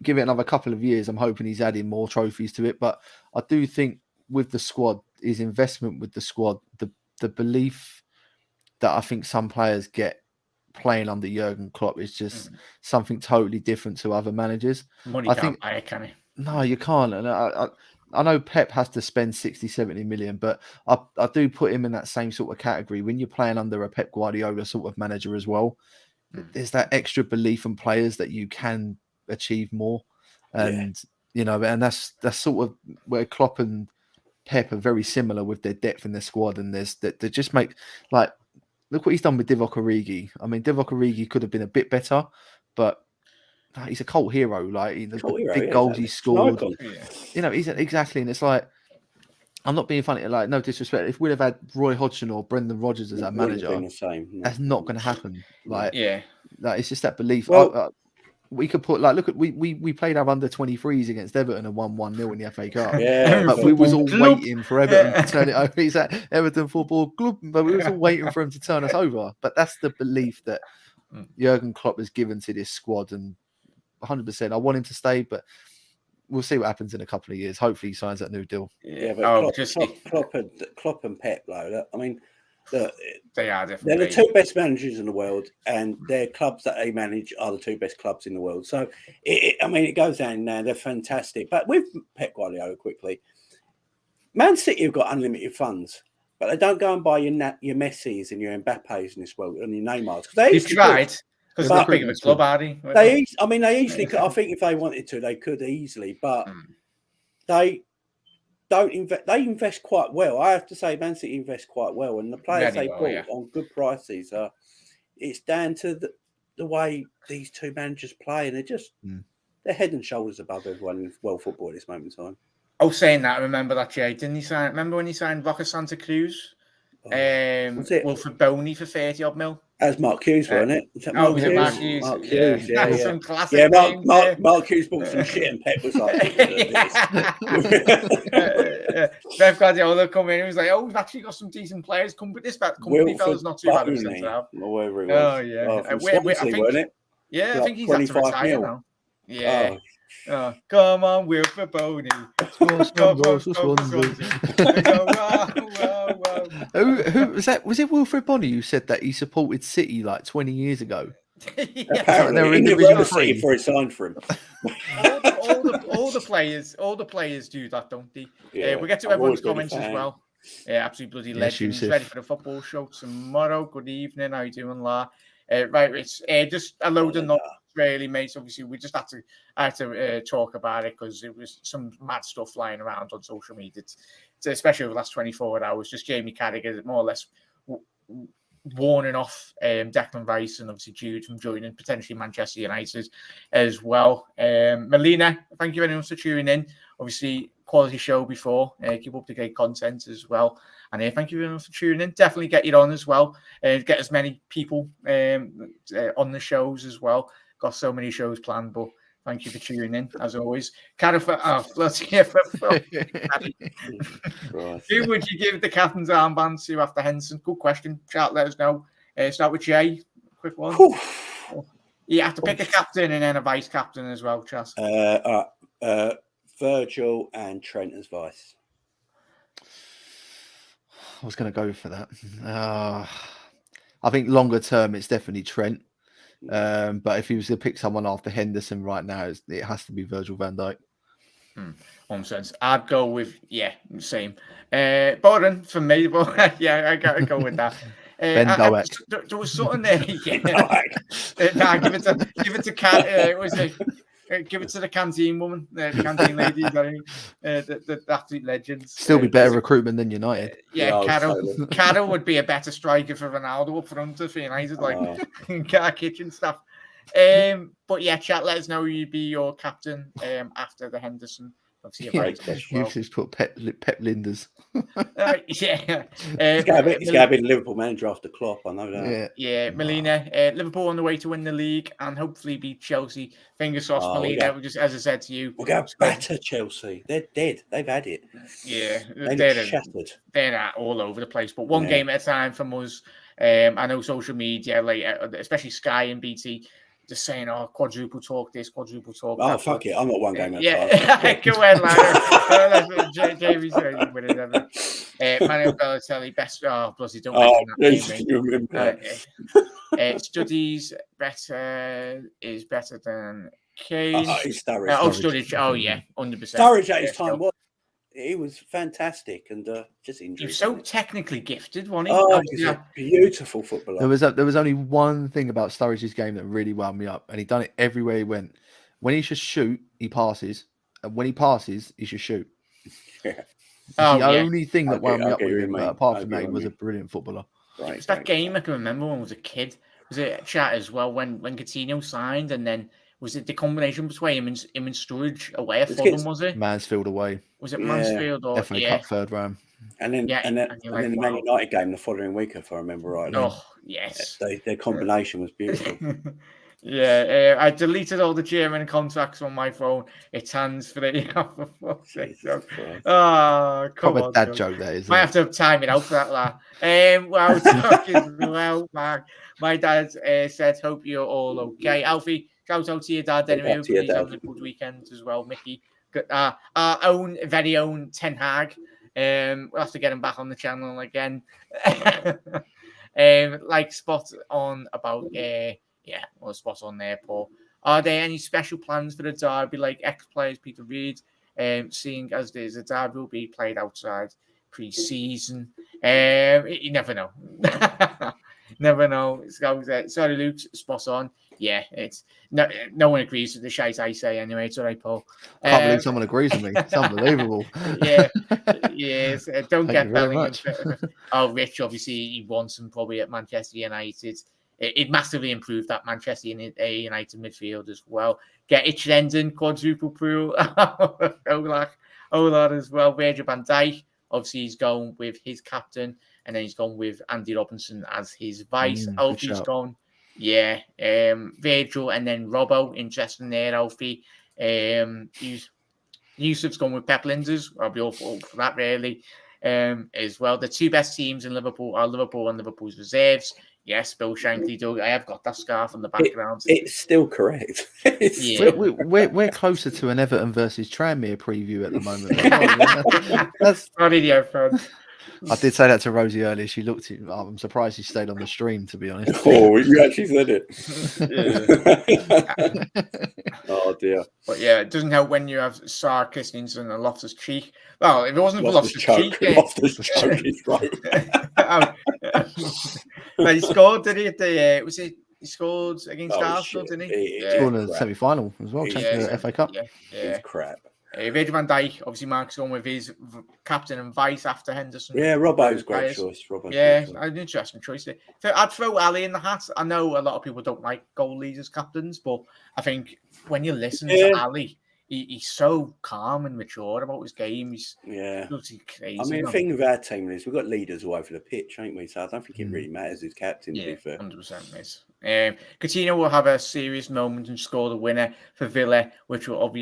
[SPEAKER 3] give it another couple of years, I'm hoping he's adding more trophies to it. But I do think with the squad, his investment with the squad, the belief that I think some players get playing under Jurgen Klopp is just something totally different to other managers.
[SPEAKER 1] Money can't buy it, can it?
[SPEAKER 3] No, you can't. And I know Pep has to spend 60, 70 million, but I do put him in that same sort of category. When you're playing under a Pep Guardiola sort of manager as well, there's that extra belief in players that you can achieve more. And, you know, and that's sort of where Klopp and Pep are very similar with their depth in their squad. And they just make, like, look what he's done with Divock Origi. I mean, Divock Origi could have been a bit better, but he's a cult hero. Like the big goals he scored, you know, he's exactly. And it's like, I'm not being funny. Like, no disrespect. If we'd have had Roy Hodgson or Brendan Rodgers as our manager, that's not going to happen. Like, like, it's just that belief.
[SPEAKER 2] Well,
[SPEAKER 3] we could put like, look at we played our under 23s against Everton and won 1-0 in the FA Cup. But we was all waiting for Everton to turn it over. He's at Everton Football Club, but we was all waiting for him to turn us over. But that's the belief that Jurgen Klopp has given to this squad, and 100%. I want him to stay, but we'll see what happens in a couple of years. Hopefully, he signs that new deal.
[SPEAKER 2] Yeah, but Klopp and Pep, though. I mean, they are different. They're the two best managers in the world, and their clubs that they manage are the two best clubs in the world. So, I mean, it goes down now. They're fantastic. But with Pep Guardiola, quickly, Man City have got unlimited funds, but they don't go and buy your Messis and your Mbappes in this world and your Neymars.
[SPEAKER 1] They've tried. Because they're big of a club, are they?
[SPEAKER 2] They easily could. I think if they wanted to, they could easily, but they don't invest. They invest quite well. I have to say, Man City invest quite well, and the players they bought on good prices. It's down to the way these two managers play, and they're head and shoulders above everyone in world football at this moment in time.
[SPEAKER 1] Oh, saying that, I remember that, Jay. Didn't he sign? Remember when he signed Roca Santa Cruz? Wilfred Boney for 30 odd mil.
[SPEAKER 2] As Mark Hughes, wasn't it? Was that Mark Hughes?
[SPEAKER 1] Mark Hughes.
[SPEAKER 2] Mark Hughes, yeah.
[SPEAKER 1] Some classic
[SPEAKER 2] Mark Hughes bought some shit, and Pep was like,
[SPEAKER 1] Pep Guardiola come in and was like, "Oh, we've actually got some decent players. Come with this company fella's not too bad."
[SPEAKER 2] Whatever it was.
[SPEAKER 1] Oh yeah,
[SPEAKER 2] from Swansea, wasn't it?
[SPEAKER 1] Yeah, I think he's had to retire now. Yeah.
[SPEAKER 2] Oh.
[SPEAKER 1] Come on, Wilfred Boney.
[SPEAKER 3] Who was that? Was it Wilfred Bonny who said that he supported City like 20 years ago?
[SPEAKER 2] Apparently, they were in Division 3 before he signed for him.
[SPEAKER 1] all the players do that, don't they? We get to everyone's comments as well. Absolutely bloody legends. Ready for the football show tomorrow. Good evening. How you doing, La? Right, it's just a load of notes, really, mate. Obviously, we just had to talk about it because it was some mad stuff flying around on social media, especially over the last 24 hours. Just Jamie Carragher more or less warning off Declan Rice and obviously Jude from joining potentially Manchester United as well. Melina, thank you very much for tuning in. Obviously, quality show before. Keep up to date content as well. And thank you very much for tuning in. Definitely get you on as well. Get as many people on the shows as well. Got so many shows planned, but thank you for tuning in, as always. Who would you give the captain's armband to after Henderson? Good question. Chat, let us know. Start with Jay. Quick one. You have to pick a captain and then a vice captain as well, Chas.
[SPEAKER 2] Virgil and Trent as vice.
[SPEAKER 3] I was going to go for that. I think longer term, it's definitely Trent. But if he was to pick someone after Henderson right now, it has to be Virgil van Dijk.
[SPEAKER 1] 100%. I'd go with, same. Borden for me, but I got to go with that.
[SPEAKER 3] Ben Doak.
[SPEAKER 1] There was something there. Give it to Cat. Give it to the canteen woman, the canteen lady, the absolute legends.
[SPEAKER 3] Still be better recruitment than United.
[SPEAKER 1] Carroll would be a better striker for Ronaldo up front for United, like kitchen stuff. But chat, let us know who you'd be your captain after the Henderson. Obviously,
[SPEAKER 3] you just put Pep Linders.
[SPEAKER 2] He's got to be the Liverpool manager after Klopp. I know that.
[SPEAKER 1] Melina, Liverpool on the way to win the league and hopefully beat Chelsea. Fingers crossed, Melina. Just as I said to you,
[SPEAKER 2] we'll go batter Chelsea. They're dead. They've had it.
[SPEAKER 1] They're
[SPEAKER 2] shattered.
[SPEAKER 1] They're all over the place. But one game at a time from us. I know social media, especially Sky and BT. Just saying, quadruple talk this, quadruple talk that.
[SPEAKER 2] Oh, fuck it. I'm not one game at a time.
[SPEAKER 1] Go ahead, Larry. Jamie's winning everything. Manuel Balotelli, best. Bloody don't mention that. Studies is better than Kane.
[SPEAKER 2] It's Sturridge.
[SPEAKER 1] Sturridge. 100%.
[SPEAKER 2] Sturridge at his time was. he was fantastic and just injured.
[SPEAKER 1] He was so technically gifted, wasn't he?
[SPEAKER 2] Oh, he's a beautiful footballer.
[SPEAKER 3] There was only one thing about Sturridge's game that really wound me up, and he done it everywhere he went. When he should shoot, he passes, and when he passes, he should shoot.
[SPEAKER 2] Yeah.
[SPEAKER 3] It's the only thing that wound me up with him. But apart from that, he was a brilliant footballer.
[SPEAKER 2] Right,
[SPEAKER 1] it was that game I can remember when I was a kid. Was it chat as well when Coutinho signed, and then was it the combination between him and Sturridge away at Fulham? Was it
[SPEAKER 3] Mansfield away?
[SPEAKER 1] Was it Mansfield or
[SPEAKER 3] FA Cup third round?
[SPEAKER 2] And then the Man United game the following week, if I remember rightly.
[SPEAKER 1] Oh yes,
[SPEAKER 2] their combination was beautiful.
[SPEAKER 1] Yeah, I deleted all the German contacts on my phone. It's hands free.
[SPEAKER 2] Proper
[SPEAKER 3] dad joke that is.
[SPEAKER 1] Might have to time it out for that, lad. Well, talking well, Mark. My dad said, "Hope you're all okay." Alfie, shout out to your dad. Anyway, hope he's having a good weekend as well. Mickey, our very own Ten Hag. We'll have to get him back on the channel again. Spot on about spot on there, Paul. Are there any special plans for the derby, like ex-players Peter Reid, seeing as there's a derby will be played outside pre-season? You never know. Never know. Sorry, Luke, spot on. Yeah, it's no one agrees with the shite I say anyway. It's all right, Paul.
[SPEAKER 3] Can't believe someone agrees with me. It's unbelievable.
[SPEAKER 1] Yes. Don't get Bellingham. Oh, Rich, obviously, he wants him probably at Manchester United. It massively improved that Manchester United midfield as well. Get Itchendon, quadruple pool. Haaland as well. Virgil van Dijk. Obviously, he's going with his captain, and then he's gone with Andy Robinson as his vice. Alfie's gone. Yeah. Virgil and then Robbo. Interesting there, Alfie. Yusuf's gone with Pep Linders. I'll be all for that, really. As well. The two best teams in Liverpool are Liverpool and Liverpool's reserves. Yes, Bill Shankly, Doug. I have got that scarf on the background.
[SPEAKER 2] It's still correct.
[SPEAKER 3] We're closer to an Everton versus Tranmere preview at the moment.
[SPEAKER 1] That's funny, dear friend.
[SPEAKER 3] I did say that to Rosie earlier. She looked at. I'm surprised she stayed on the stream, to be honest.
[SPEAKER 2] Oh, you actually said it. Oh dear.
[SPEAKER 1] But yeah, it doesn't help when you have Sarr, Christensen, and Loftus Cheek. Well, if it wasn't for Loftus Cheek,
[SPEAKER 2] Loftus Choke is right.
[SPEAKER 1] But he scored, did he? He scored against Arsenal, didn't he?
[SPEAKER 3] He scored in the semi-final as well, champion of the FA Cup.
[SPEAKER 2] He's crap.
[SPEAKER 1] Virgil van Dijk, obviously Mark's gone with his captain and vice after Henderson.
[SPEAKER 2] Yeah, Robbo's great choice.
[SPEAKER 1] An interesting choice. I'd throw Ali in the hat. I know a lot of people don't like goalies as captains, but I think when you listen to Ali, he's so calm and mature about his game. He's crazy.
[SPEAKER 2] I mean, the thing with our team is we've got leaders all over the pitch, ain't we? So I don't think it really matters who's captain, to be fair.
[SPEAKER 1] 100%, mate. Coutinho will have a serious moment and score the winner for Villa, which will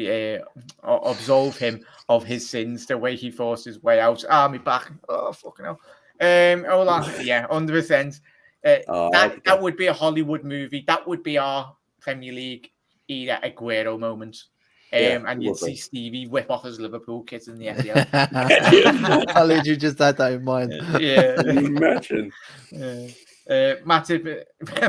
[SPEAKER 1] absolve him of his sins, the way he forced his way out. Army back. Oh, fucking hell. 100%. That would be a Hollywood movie. That would be our Premier League era Aguero moment. And you'd see Stevie whip off his Liverpool kit in the FPL.
[SPEAKER 3] I literally just had that in mind.
[SPEAKER 2] Imagine.
[SPEAKER 1] Matip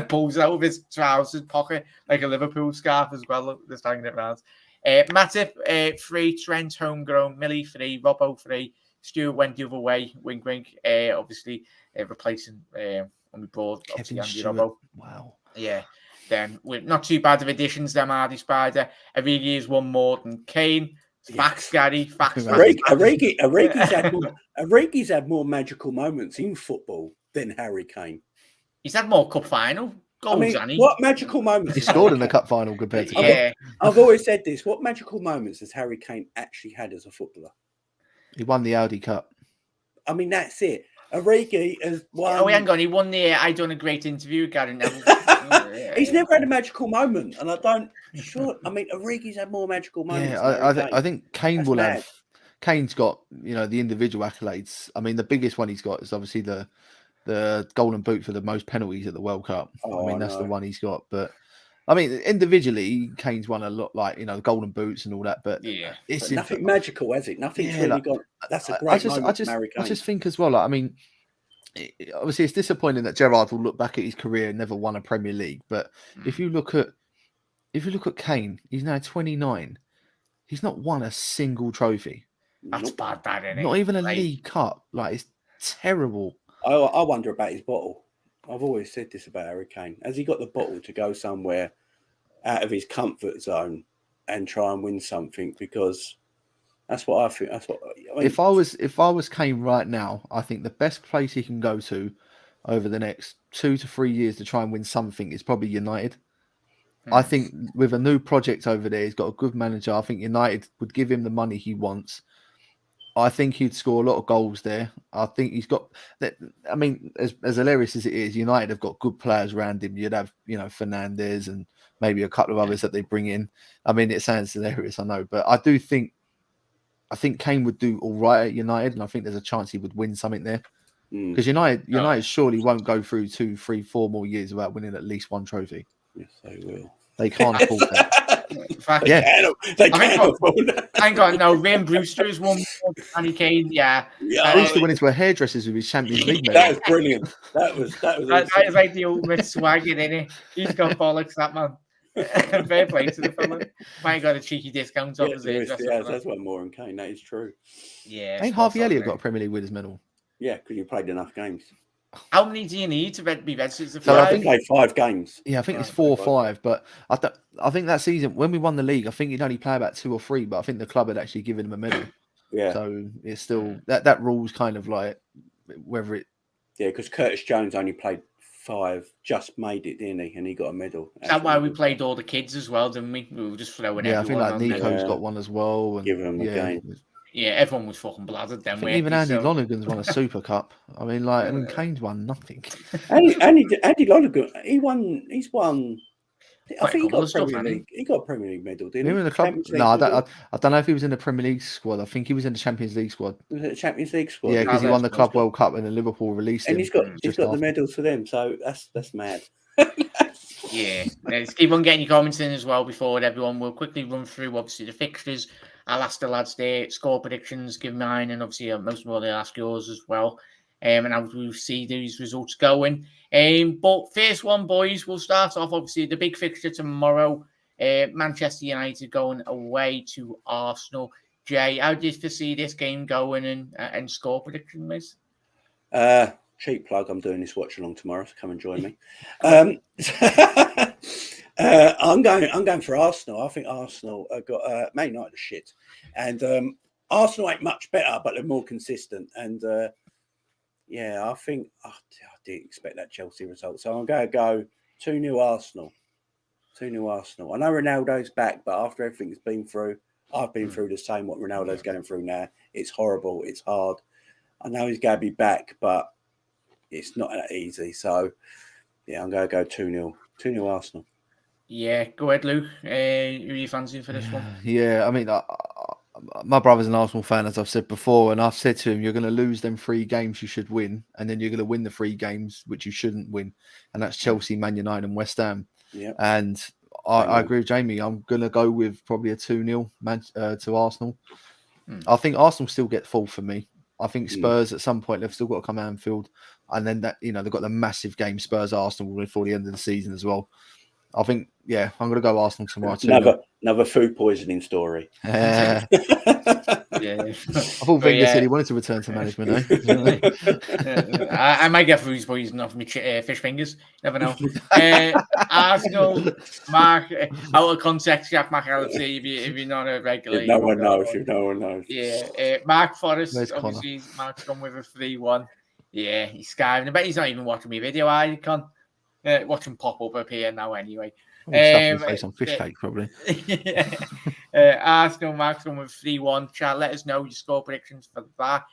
[SPEAKER 1] pulls out of his trousers pocket like a Liverpool scarf as well. Just hanging it around. Matip 3, Trent homegrown, Millie 3, Robbo 3. Stuart went the other way. Wink, wink. Obviously replacing when we brought obviously Andy Robbo.
[SPEAKER 3] Wow.
[SPEAKER 1] Yeah. Then with not too bad of additions, them Hardy Spider. Origi is one more than Kane. Facts, Gary. Facts.
[SPEAKER 2] Origi's had more magical moments in football than Harry Kane.
[SPEAKER 1] He's had more cup final goals, hasn't he?
[SPEAKER 2] What magical moments?
[SPEAKER 3] He scored in the cup final compared to
[SPEAKER 1] Kane.
[SPEAKER 2] I've always said this. What magical moments has Harry Kane actually had as a footballer?
[SPEAKER 3] He won the Audi Cup.
[SPEAKER 2] I mean, that's it. Origi has won.
[SPEAKER 1] Oh, hang on. He won the. I done a great interview with Gary Neville.
[SPEAKER 2] He's never had a magical moment, and I don't. Sure, I mean, Origi's had more magical moments.
[SPEAKER 3] Yeah, I think Kane will have. Kane's got the individual accolades. I mean, the biggest one he's got is obviously the Golden Boot for the most penalties at the World Cup. I mean, that's the one he's got. But I mean, individually, Kane's won a lot, like Golden Boots and all that. But it's
[SPEAKER 2] nothing magical, has it? Nothing's really got. That's a great moment.
[SPEAKER 3] I just think as well. Like, I mean, obviously, it's disappointing that Gerrard will look back at his career and never won a Premier League. But if you look at Kane, he's now 29. He's not won a single trophy.
[SPEAKER 1] That's bad, that, isn't it?
[SPEAKER 3] Not even a League Cup. Like, it's terrible.
[SPEAKER 2] I wonder about his bottle. I've always said this about Harry Kane. Has he got the bottle to go somewhere out of his comfort zone and try and win something? Because that's what I think. That's what I mean,
[SPEAKER 3] if I was Kane right now, I think the best place he can go to over the next 2 to 3 years to try and win something is probably United. I think with a new project over there, he's got a good manager. I think United would give him the money he wants. I think he'd score a lot of goals there. I think he's got that. I mean, as hilarious as it is, United have got good players around him. You'd have, Fernandes and maybe a couple of others that they bring in. I mean, it sounds hilarious, I know, but I think Kane would do all right at United, and I think there's a chance he would win something there. Because United surely won't go through 2, 3, 4 more years without winning at least one trophy.
[SPEAKER 2] Yes, they will.
[SPEAKER 3] They can't afford that.
[SPEAKER 2] They can't afford that.
[SPEAKER 1] Hang on, no. Wayne Brewster is one more. Harry Kane, yeah.
[SPEAKER 3] Brewster went into a hairdresser's with his Champions League.
[SPEAKER 2] That was brilliant. That is
[SPEAKER 1] like the ultimate swagger, isn't it? He's got bollocks, that man. Fair play to the fella. Might have got a cheeky discount off his hairdresser.
[SPEAKER 2] Yeah, that's one more in Kane. That is true.
[SPEAKER 1] Yeah.
[SPEAKER 3] Ain't Harvey Elliott got a Premier League winners medal?
[SPEAKER 2] Yeah, because you played enough games.
[SPEAKER 1] How many do you need to be registered?
[SPEAKER 2] So I think played 5 games.
[SPEAKER 3] Yeah, I think it's 4 or 5. But I think that season when we won the league, I think he'd only play about 2 or 3. But I think the club had actually given him a medal.
[SPEAKER 2] Yeah.
[SPEAKER 3] So it's still that rule's kind of like whether it.
[SPEAKER 2] Yeah, because Curtis Jones only played 5, just made it, didn't he? And he got a medal.
[SPEAKER 1] That's why we played all the kids as well, didn't we? We were just throwing.
[SPEAKER 3] Yeah, I think like Nico's got one as well. And,
[SPEAKER 2] giving him a game.
[SPEAKER 1] Yeah, everyone was fucking bladdered then.
[SPEAKER 3] Even Andy Lonergan's won a Super Cup. I mean, Kane's won nothing.
[SPEAKER 2] Andy Lonergan, he's won. I think he got a Premier League medal, didn't he?
[SPEAKER 3] In the club? No, I don't know if he was in the Premier League squad. I think he was in the Champions League squad.
[SPEAKER 2] Was it the Champions League squad?
[SPEAKER 3] Yeah, because he won the Club World Cup and then Liverpool released him.
[SPEAKER 2] And he's got the medals for them, so that's mad.
[SPEAKER 1] Yeah, let's keep on getting your comments in as well before everyone. We'll quickly run through obviously the fixtures. I'll ask the lads there score predictions, give mine, and obviously most of all they'll ask yours as well. And how we see these results going. But first one, boys, we'll start off obviously the big fixture tomorrow. Manchester United going away to Arsenal. Jay, how do you foresee this game going and score prediction, Miss?
[SPEAKER 2] Cheap plug. I'm doing this watch along tomorrow, so come and join me. I'm going for Arsenal. I think Arsenal have got Man United shit, and Arsenal ain't much better, but they're more consistent. And I think I didn't expect that Chelsea result, so I'm going to go 2-0 Arsenal. 2-0 Arsenal. I know Ronaldo's back, but after everything he's been through, I've been through the same what Ronaldo's going through now. It's horrible. It's hard. I know he's going to be back, but it's not that easy. So, I'm going to go 2-0. 2-0 Arsenal.
[SPEAKER 1] Yeah, go ahead, Luke. Who are you fancying for this one?
[SPEAKER 3] Yeah, I mean, my brother's an Arsenal fan, as I've said before, and I've said to him, you're going to lose them 3 games you should win, and then you're going to win the 3 games which you shouldn't win, and that's Chelsea, Man United, and West Ham.
[SPEAKER 2] Yeah.
[SPEAKER 3] And I agree with Jamie. I'm going to go with probably a 2-0 to Arsenal. I think Arsenal still get full for me. I think Spurs at some point they've still got to come out Anfield, and then that they've got the massive game Spurs Arsenal before the end of the season as well. I think I'm going to go Arsenal tomorrow too.
[SPEAKER 2] Another food poisoning story.
[SPEAKER 1] Yeah.
[SPEAKER 3] I thought Wenger said he wanted to return to management.
[SPEAKER 1] I might get food poisoning off my fish fingers. Never know. Arsenal, Mark, out of context, Jack McAllister, if you're not a regular.
[SPEAKER 2] No one knows.
[SPEAKER 1] Yeah. Mark Forrest, obviously, Mark's gone with a 3-1. Yeah, he's skiving. I bet he's not even watching my video. I can't. Watch him pop up here now anyway.
[SPEAKER 3] Face on fish cake, probably.
[SPEAKER 1] Arsenal, Mark's going with 3-1. Chat, let us know your score predictions for that.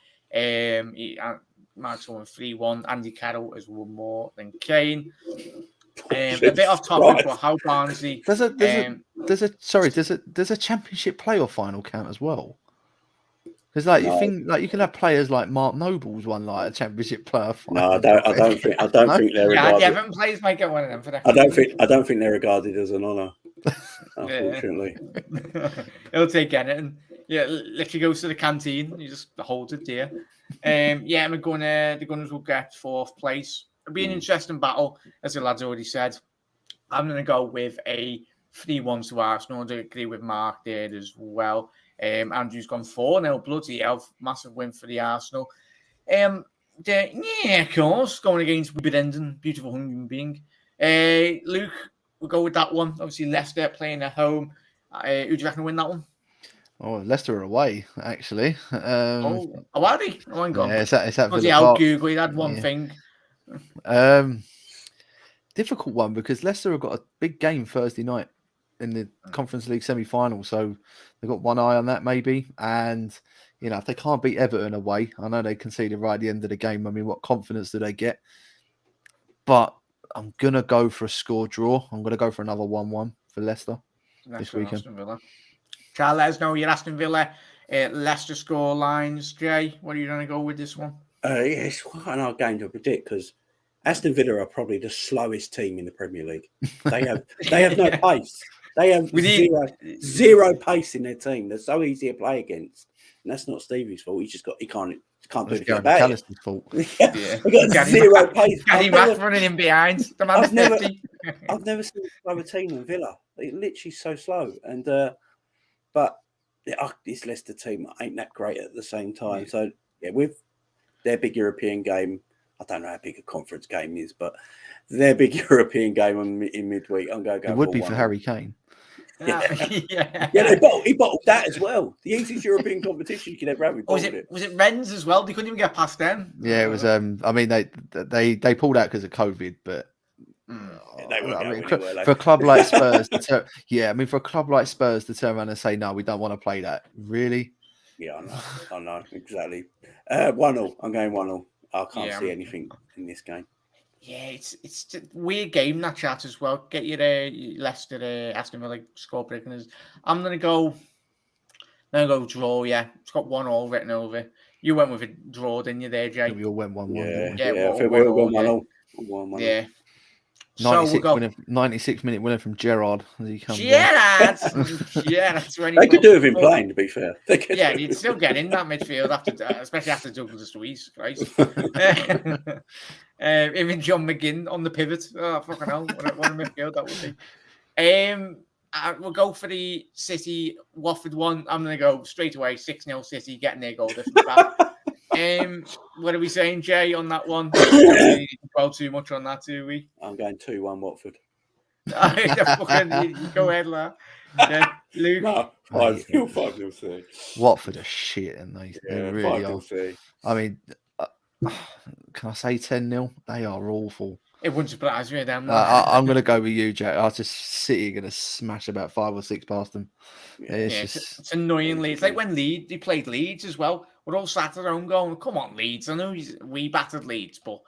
[SPEAKER 1] Mark's going with 3-1. Andy Carroll has won more than Kane. A bit off topic, but how Barnsley...
[SPEAKER 3] There's a championship playoff final count as well. Because you think you can have players like Mark Noble's won a championship player.
[SPEAKER 2] No, I don't think they're regarded.
[SPEAKER 1] Everton players might get one of them for that.
[SPEAKER 2] I don't think they're regarded as an honour. Unfortunately,
[SPEAKER 1] he'll take anything. Yeah, literally goes to the canteen. You just hold it there. The Gunners will get 4th place. It'll be an interesting battle, as the lads already said. I'm going to go with a 3-1 to Arsenal. I do agree with Mark there as well. Andrew's gone 4-0. Bloody hell, massive win for the Arsenal. Of course, going against Wimbledon, beautiful human being. Luke, we'll go with that one. Obviously, Leicester playing at home. Who do you reckon will win that one?
[SPEAKER 3] Oh, Leicester are away, actually.
[SPEAKER 1] Are they? Oh, hang on.
[SPEAKER 3] Yeah, it's at
[SPEAKER 1] Bloody
[SPEAKER 3] Villa
[SPEAKER 1] hell,
[SPEAKER 3] Park.
[SPEAKER 1] Google, he had one thing.
[SPEAKER 3] Difficult one because Leicester have got a big game Thursday night in the Conference League semi-final, so they've got one eye on that maybe. And if they can't beat Everton away, I know they conceded right at the end of the game. I mean, what confidence do they get? But I'm gonna go for a score draw. I'm gonna go for another 1-1 for Leicester this weekend.
[SPEAKER 1] Charles, let us know your Aston Villa, Leicester score lines. Jay, what are you going to go with this one?
[SPEAKER 2] It's quite an hard game to predict because Aston Villa are probably the slowest team in the Premier League. They have no pace. They have zero pace in their team. They're so easy to play against, and that's not Stevie's fault. He can't do anything about it.
[SPEAKER 3] Fault.
[SPEAKER 2] They got zero pace.
[SPEAKER 1] Gary Mack running in behind. The man
[SPEAKER 2] I've never seen a slower team than Villa. They're literally so slow, and but this Leicester team ain't that great at the same time. So with their big European game, I don't know how big a conference game is, but their big European game in midweek, I'm going to go.
[SPEAKER 3] It would be for Harry Kane.
[SPEAKER 2] He bottled that as well. The easiest European competition you could ever have.
[SPEAKER 1] Was it Rennes as well? They couldn't even get past them.
[SPEAKER 3] Yeah, it was. I mean, they pulled out because of COVID, but. For a club like Spurs, for a club like Spurs to turn around and say, "No, we don't want to play that." Really?
[SPEAKER 2] Yeah, I know exactly. 1-0. I'm going 1-0. I can't see anything in this game.
[SPEAKER 1] Yeah, it's a weird game, that chat as well. Get your Leicester, Aston Villa score predictions. I'm gonna go draw. Yeah, it's got 1-1 written over. You went with a draw, didn't you, there, Jay?
[SPEAKER 3] We all went 1-1.
[SPEAKER 2] Yeah, I think we all went 1-1.
[SPEAKER 1] Yeah.
[SPEAKER 3] 96-minute winner from Gerrard as he comes.
[SPEAKER 1] Gerrard!
[SPEAKER 2] They could do with him playing, to be fair.
[SPEAKER 1] You'd still get in that midfield especially after Douglas Luiz, Christ. Even John McGinn on the pivot. Oh, fucking hell. What a midfield that would be. We'll go for the City Watford one. I'm going to go straight away 6-0 City, getting their goal difference back. What are we saying, Jay, on that one? Don't really dwell too much on that, do we?
[SPEAKER 2] I'm going 2-1 Watford.
[SPEAKER 1] You go ahead, lad. Yeah, Luke.
[SPEAKER 2] No, 5-0.
[SPEAKER 3] Watford are shit, and they really are. I mean, can I say 10-0? They are awful.
[SPEAKER 1] It wouldn't surprise me, then.
[SPEAKER 3] I'm going to go with you, Jack. I just City going to smash about 5 or 6 past them.
[SPEAKER 1] It's annoyingly. It's like when they played Leeds as well. We're all sat at home going, "Come on, Leeds." I know we battered Leeds, but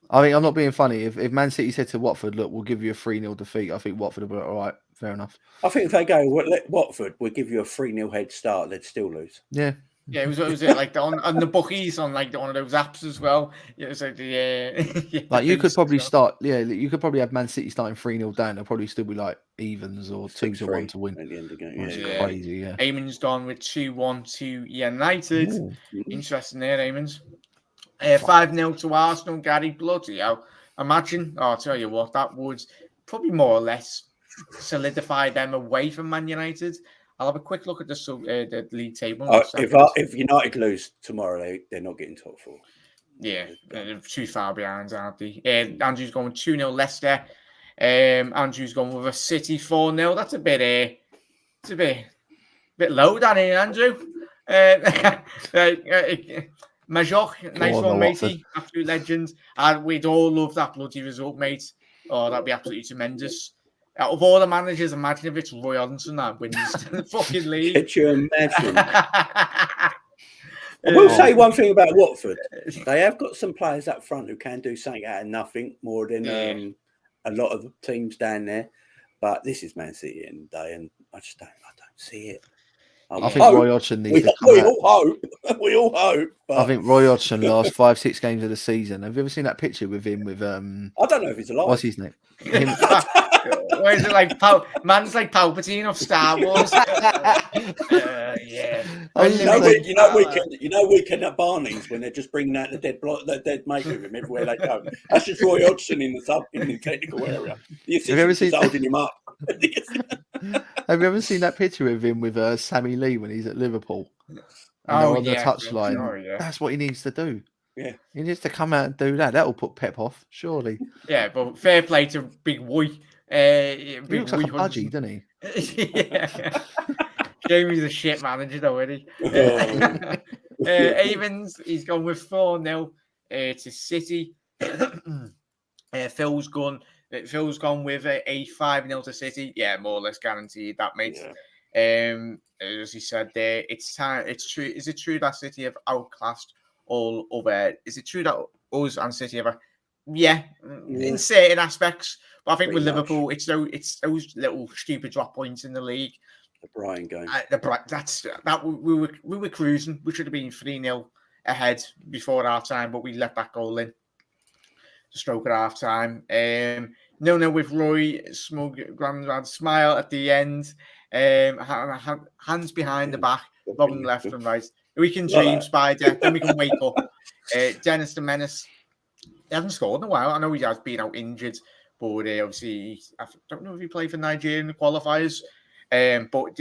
[SPEAKER 3] I mean, I'm not being funny. If Man City said to Watford, "Look, we'll give you a 3-0 defeat," I think Watford will be all right. Fair enough.
[SPEAKER 2] I think if they go, Watford, we'll give you a 3-0 head start, they'd still lose.
[SPEAKER 3] Yeah.
[SPEAKER 1] Yeah, was it like on the bookies on like one of those apps as well? Yeah, it was like
[SPEAKER 3] like you could probably start. Yeah, you could probably have Man City starting 3-0 down. They'll probably still be like evens or 2-1 to win.
[SPEAKER 2] At the end of the game.
[SPEAKER 3] It's crazy. Yeah.
[SPEAKER 1] Eamon's gone with 2-1 to United.
[SPEAKER 3] Ooh.
[SPEAKER 1] Interesting there, Eamon's. 5-0 to Arsenal. Gary, bloody hell! Imagine. I'll tell you what, that would probably more or less solidify them away from Man United. I'll have a quick look at the league table.
[SPEAKER 2] If United lose tomorrow, they're not getting top 4.
[SPEAKER 1] Yeah, they're too far behind, aren't they? Andrew's going with 2-0 Leicester. Andrew's going with a City 4-0. That's a bit low, Danny, Andrew. Majok, nice one, matey. Absolute legend. We'd all love that bloody result, mate. Oh, that'd be absolutely tremendous. Out of all the managers, imagine if it's Roy Hodgson that wins the fucking league.
[SPEAKER 2] Could you imagine? I will say one thing about Watford. They have got some players up front who can do something out of nothing more than a lot of the teams down there. But this is Man City in the day, and I don't see it.
[SPEAKER 3] I think Roy Hodgson needs to come out.
[SPEAKER 2] We all hope. But
[SPEAKER 3] I think Roy Hodgson last 5-6 games of the season. Have you ever seen that picture with him with
[SPEAKER 2] I don't know if he's alive.
[SPEAKER 3] What's his name?
[SPEAKER 1] Where is it like man's like Palpatine of Star Wars? Yeah.
[SPEAKER 2] We can at Barney's when they're just bringing out the dead mate with him everywhere they go. That's just Roy Hodgson in the technical area. The assistant's holding him up.
[SPEAKER 3] Have Have you ever seen that picture of him with Sammy Lee when he's at Liverpool? And they're on the touchline.
[SPEAKER 1] Oh, yeah.
[SPEAKER 3] That's what he needs to do.
[SPEAKER 2] Yeah.
[SPEAKER 3] He needs to come out and do that. That'll put Pep off, surely.
[SPEAKER 1] Yeah, but fair play to Big Woy.
[SPEAKER 3] He looks like a budgie, doesn't he?
[SPEAKER 1] Yeah. Jamie's a shit manager, though, isn't he? Avens, he's gone with 4-0 to City. Phil's gone with a 5-0 to City. Yeah, more or less guaranteed that, mate. Yeah. As he said there, it's time. It's true. Is it true that City have outclassed all other? Is it true that us and City have? Yeah, in certain aspects. But I think with Liverpool, it's those little stupid drop points in the league.
[SPEAKER 2] The Brian game.
[SPEAKER 1] We were cruising. We should have been 3-0 ahead before half time, but we let that goal in. Stroke at half time. No, with Roy, smug grandad smile at the end. Hands behind the back, bobbing left and right. We can dream, Spider. Then we can wake up. Dennis the Menace. He hasn't scored in a while. I know he has been out injured, but obviously, I don't know if he played for Nigeria in the qualifiers. But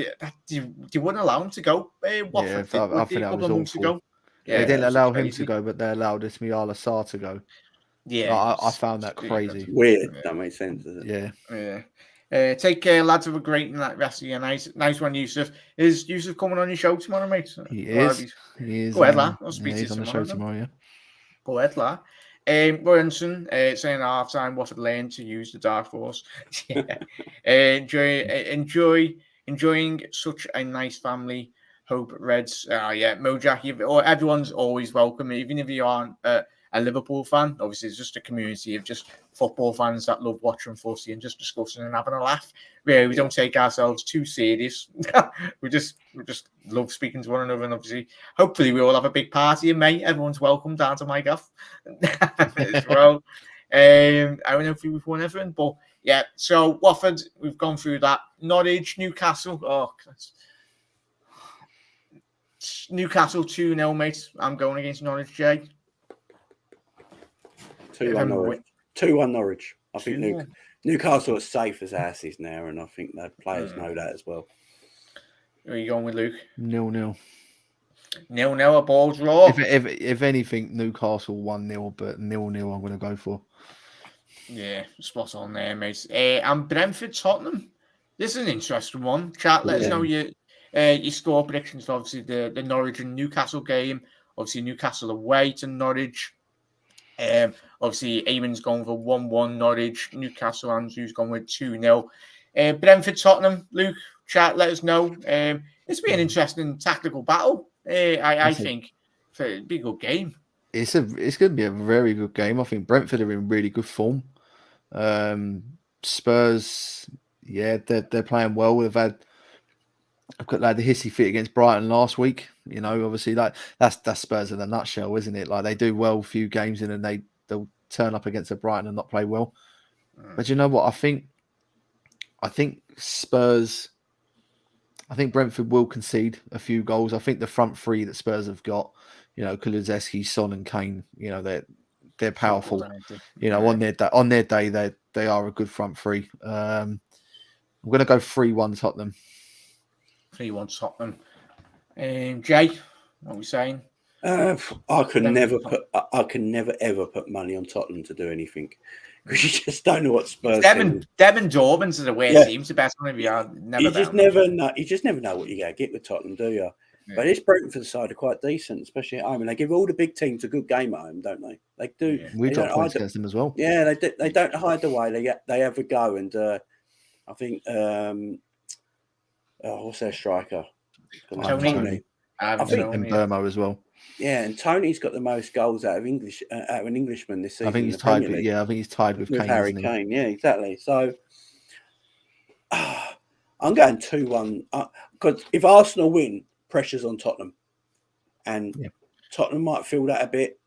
[SPEAKER 1] they wouldn't allow him to go. Watford did,
[SPEAKER 3] I think that was awful.
[SPEAKER 1] ago. Yeah,
[SPEAKER 3] they didn't allow him to go, but they allowed Ismaila Sarr to go.
[SPEAKER 1] Yeah,
[SPEAKER 3] I found that crazy.
[SPEAKER 2] Weird. That makes sense, does it?
[SPEAKER 1] Yeah. Take care, lads. Have a great rest of your night. Nice one, Yusuf. Is Yusuf coming on your show tomorrow, mate?
[SPEAKER 3] He is.
[SPEAKER 1] Go ahead, lad. I'll speak to you
[SPEAKER 3] on the show tomorrow, yeah.
[SPEAKER 1] Go ahead, lad. Robinson saying at half time, Watford learned to use the Dark Force. Enjoying such a nice family. Hope Reds. Mojak, everyone's always welcome, even if you aren't a Liverpool fan. Obviously, it's just a community of just football fans that love watching footy and just discussing and having a laugh. Really, we don't take ourselves too serious. we just love speaking to one another, and obviously, hopefully, we all have a big party in May. Everyone's welcome down to my gaff as well. I don't know if we've won everything, but yeah. So Watford, we've gone through that. Norwich, Newcastle. Oh, Newcastle 2-0, mate. I'm going against Norwich, Jay.
[SPEAKER 2] 2-1 Norwich. 2-1 Norwich. I think Newcastle are safe as asses now, and I think the players know that as well.
[SPEAKER 1] Where are you going with, Luke?
[SPEAKER 3] 0-0.
[SPEAKER 1] 0-0, a ball draw.
[SPEAKER 3] If anything, Newcastle 1-0, but 0-0 I'm going to go for.
[SPEAKER 1] Yeah, spot on there, mate. And Brentford, Tottenham. This is an interesting one. Chat, let us know your score predictions for obviously the Norwich and Newcastle game. Obviously, Newcastle away to Norwich. Obviously, Eamon's going for 1-1 Norwich. Newcastle, Andrew's going with 2-0. Brentford, Tottenham. Luke, chat, let us know. It's been an interesting tactical battle. I think it'll be a good game. It's
[SPEAKER 3] going to be a very good game. I think Brentford are in really good form. Spurs, they're playing well. I've got the hissy fit against Brighton last week. Obviously, that's Spurs in a nutshell, isn't it? Like, they do well a few games in, and they'll turn up against a Brighton and not play well. But you know what? I think Spurs. I think Brentford will concede a few goals. I think the front three that Spurs have got, Kulusevski, Son, and Kane, they're powerful. On their day, they are a good front three. I'm going to go 3-1 Tottenham.
[SPEAKER 1] 3-1 Tottenham. Jay, what are we saying?
[SPEAKER 2] I can never ever put money on Tottenham to do anything, because you just don't know what Spurs.
[SPEAKER 1] Devin Dorbin's is the worst team. It's the best one of you.
[SPEAKER 2] You just never know. You just never know what you're going to get with Tottenham, do you? Yeah. But this Brentford side are quite decent, especially at home, and they give all the big teams a good game at home, don't they? They do.
[SPEAKER 3] Yeah. We drop points against them as well.
[SPEAKER 2] Yeah, they do. They don't hide away. They have a go, and I think what's their striker?
[SPEAKER 1] Tony.
[SPEAKER 3] I think and Burmo as well.
[SPEAKER 2] Yeah, and Tony's got the most goals out of an Englishman this season.
[SPEAKER 3] I think he's tied. I think he's tied with Kane,
[SPEAKER 2] Harry Kane. Yeah, exactly. So I'm going 2-1 because if Arsenal win, pressure's on Tottenham, and Tottenham might feel that a bit.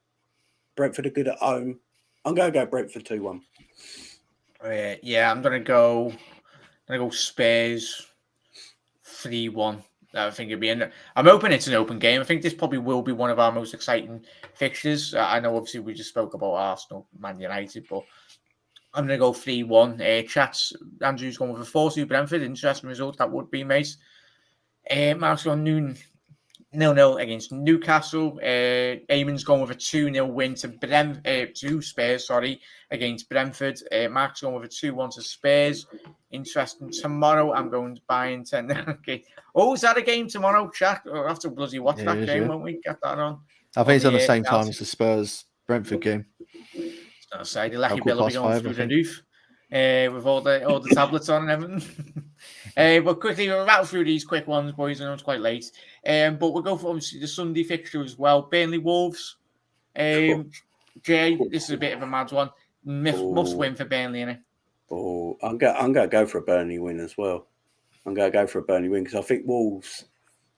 [SPEAKER 2] Brentford are good at home. I'm going to go Brentford 2-1.
[SPEAKER 1] I'm going to go Spurs 3-1. I think it'd be. I'm hoping it's an open game. I think this probably will be one of our most exciting fixtures. I know, obviously, we just spoke about Arsenal, Man United, but I'm going to go 3-1. Chats, Andrew's going with a 4-2 Brentford. Interesting result that would be, mate. Mark's going 0-0 against Newcastle. Eamon's going with a 2-0 win to Spurs, against Brentford. Mark's going with a 2-1 to Spurs. Interesting. Tomorrow, I'm going to Bayern 10. Okay. Oh, is that a game tomorrow, Jack? We'll have to bloody watch that game, won't we? Get that on.
[SPEAKER 3] I think it's on the same time as the Spurs-Brentford game.
[SPEAKER 1] The Lucky Bill will be going through the roof with all the tablets on and everything. But quickly, we'll rattle through these quick ones, boys. I know it's quite late. But we'll go for obviously the Sunday fixture as well. Burnley Wolves. Jay, this is a bit of a mad one. Must win for Burnley, innit?
[SPEAKER 2] Oh, I'm going to go for a Burnley win as well. I'm going to go for a Burnley win because I think Wolves,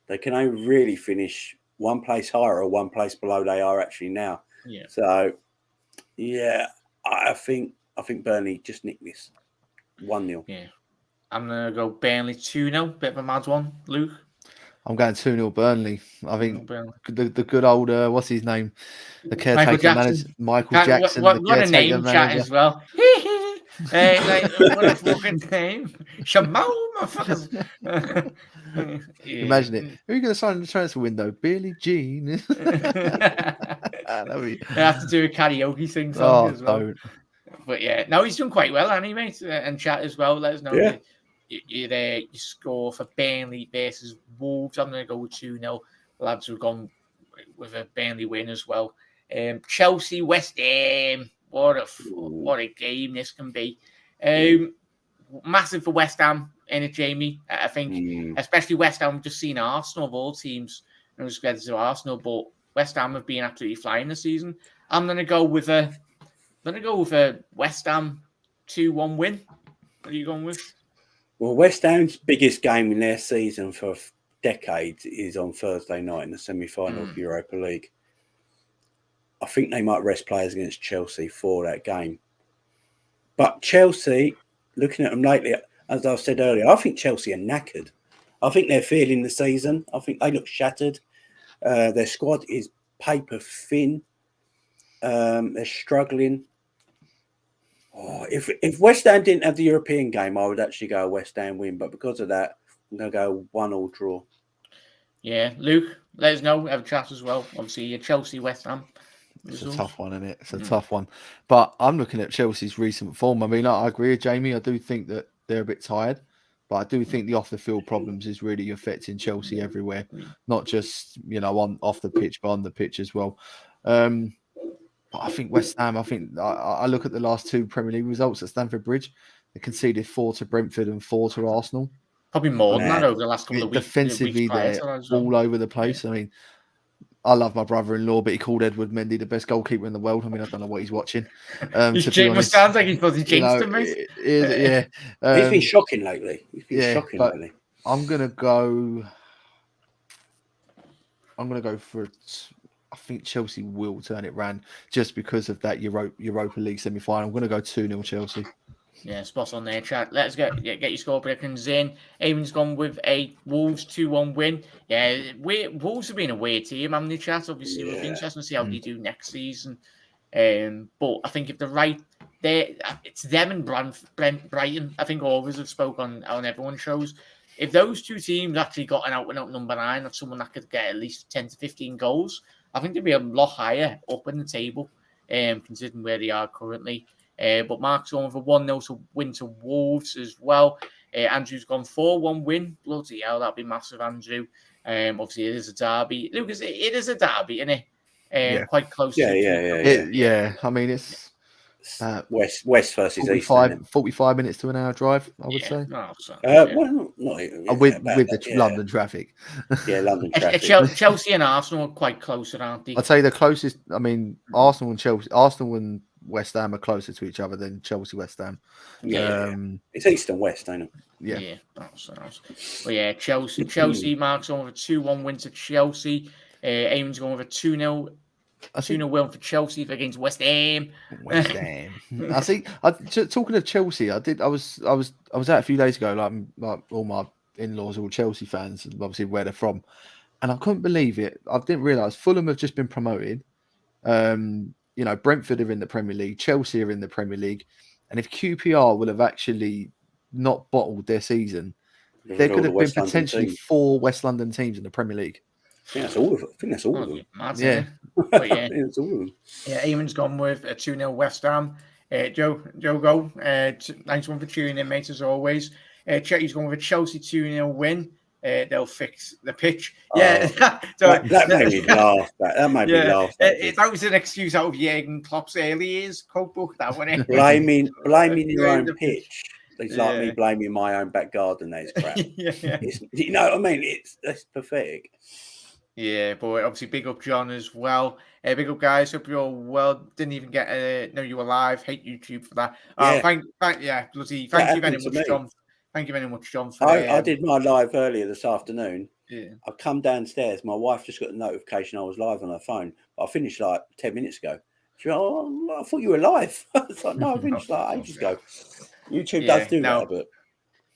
[SPEAKER 2] they can only really finish one place higher or one place below they are actually now.
[SPEAKER 1] Yeah.
[SPEAKER 2] So, yeah, I think Burnley just nicked this 1-0.
[SPEAKER 1] Yeah. I'm going to go Burnley 2-0. Bit of a mad one. Luke?
[SPEAKER 3] I'm going 2-0 Burnley. I think the good old, what's his name? The caretaker manager, Michael Jackson.
[SPEAKER 1] What a name chat as well. What a fucking name. Shamal, motherfuckers.
[SPEAKER 3] Imagine it. Who are you going to sign in the transfer window? Billie Jean.
[SPEAKER 1] They have to do a karaoke song as well.
[SPEAKER 3] Don't.
[SPEAKER 1] But yeah, no, he's done quite well, hasn't he, mate? And chat as well. Let us know.
[SPEAKER 2] Yeah.
[SPEAKER 1] You score for Burnley versus Wolves. I'm going to go with 2-0. Lads have gone with a Burnley win as well. Chelsea, West Ham. What a game this can be. Massive for West Ham, in it, Jamie. I think, especially West Ham. We've just seen Arsenal of all teams. I was scared to Arsenal, but West Ham have been absolutely flying this season. I'm going to go with a West Ham 2-1 win. What are you going with?
[SPEAKER 2] Well, West Ham's biggest game in their season for decades is on Thursday night in the semi-final of Europa League. I think they might rest players against Chelsea for that game. But Chelsea, looking at them lately, as I said earlier, I think Chelsea are knackered. I think they're feeling the season. I think they look shattered. Their squad is paper thin. They're struggling. Oh, if West Ham didn't have the European game, I would actually go West Ham win. But because of that, I'm going to go 1-1 draw.
[SPEAKER 1] Yeah, Luke, let us know. Have a chat as well. Obviously, Chelsea, West Ham.
[SPEAKER 3] It's a tough one, isn't it? It's a tough one. But I'm looking at Chelsea's recent form. I mean, I agree with Jamie. I do think that they're a bit tired. But I do think the off-the-field problems is really affecting Chelsea everywhere. Not just, off the pitch, but on the pitch as well. But I think West Ham, I look at the last two Premier League results at Stamford Bridge. They conceded 4 to Brentford and 4 to Arsenal.
[SPEAKER 1] Probably more than that over the last couple of weeks.
[SPEAKER 3] Defensively, they're all over the place. Yeah. I mean, I love my brother-in-law, but he called Edward Mendy the best goalkeeper in the world. I mean, I don't know what he's watching.
[SPEAKER 1] Sounds like he's probably jinxed him, mate.
[SPEAKER 2] Yeah. He's been shocking lately.
[SPEAKER 3] I'm going to go for it. I think Chelsea will turn it round just because of that Europa League semi-final. I'm going to go 2-0 Chelsea.
[SPEAKER 1] Yeah, spot on there, chat. Let's get your score predictions in. Eamon's gone with a Wolves 2-1 win. Yeah, Wolves have been a weird team, haven't they, chat? Obviously, it'll be interesting to see how they do next season. But I think if they're right, it's them and Brighton. I think always have spoke on everyone's shows. If those two teams actually got an out-and-out number 9 of someone that could get at least 10 to 15 goals, I think they'd be a lot higher up in the table, considering where they are currently. But Mark's going for 1-0 win to Wolves as well. Andrew's gone 4-1 win. Bloody hell, that'd be massive, Andrew. Obviously, it is a derby. Lucas, it is a derby, isn't it? Quite close.
[SPEAKER 3] Yeah. I mean, it's
[SPEAKER 2] West versus
[SPEAKER 3] 45 minutes to an hour drive, I would say.
[SPEAKER 2] Well, not
[SPEAKER 3] with the London traffic.
[SPEAKER 2] Yeah, London traffic.
[SPEAKER 1] Chelsea and Arsenal are quite close, aren't they?
[SPEAKER 3] I'd say the closest. I mean, Arsenal and West Ham are closer to each other than Chelsea West Ham.
[SPEAKER 2] It's east and west, ain't it?
[SPEAKER 3] Yeah.
[SPEAKER 1] But yeah, Chelsea Mark's on with a 2-1 win to Chelsea. Eamon's going with a 2-0 win for Chelsea against West Ham.
[SPEAKER 3] West Ham. I see. Talking of Chelsea, I was out a few days ago. Like all my in-laws are all Chelsea fans, obviously where they're from, and I couldn't believe it. I didn't realise Fulham have just been promoted. Brentford are in the Premier League, Chelsea are in the Premier League, And if QPR would have actually not bottled their season, there could have been potentially 4 West London teams in the Premier League.
[SPEAKER 2] I think that's all of it. I think that's all of them.
[SPEAKER 3] Yeah.
[SPEAKER 1] But yeah.
[SPEAKER 2] It's all of them.
[SPEAKER 1] Yeah, Eamon's gone with a 2-0 West Ham. Joe go. Nice one for tuning in, mate, as always. Chetty's gone with a Chelsea 2-0 win. They'll fix the pitch. Yeah,
[SPEAKER 2] that made me laugh. That made me laugh.
[SPEAKER 1] That was an excuse out of Jurgen Klopp's early years code book. That one.
[SPEAKER 2] Blaming your own pitch. It's like me blaming my own back garden. That is crap. You know what I mean? It's pathetic.
[SPEAKER 1] Yeah, but obviously big up John as well. Big up guys. Hope you're all well. Didn't even get know you were live. Hate YouTube for that. Thank you very much, John. Thank you very much, John.
[SPEAKER 2] I did my live earlier this afternoon. Yeah. I come downstairs. My wife just got a notification I was live on her phone. But I finished like 10 minutes ago. She went, I thought you were live. I was like, no, I finished like ages ago. YouTube does do that, but.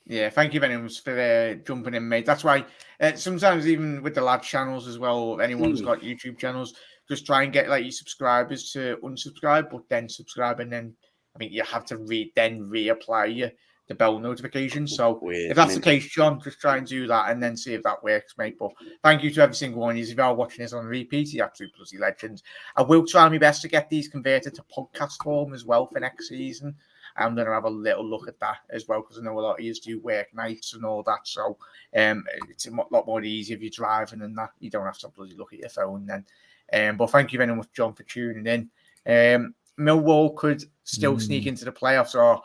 [SPEAKER 1] Yeah, thank you very much for jumping in, mate. That's why sometimes even with the lads channels as well, if anyone's got YouTube channels, just try and get like your subscribers to unsubscribe, but then subscribe, and then I mean you have to reapply the bell notification. So if that's the case, John, just try and do that and then see if that works, mate. But thank you to every single one of you. If you are watching this on repeat, you're absolute bloody legends. I will try my best to get these converted to podcast form as well for next season. I'm going to have a little look at that as well because I know a lot of you do work nights and all that. So it's a lot more easy if you're driving and that. You don't have to bloody look at your phone then. But thank you very much, John, for tuning in. Millwall could still sneak into the playoffs or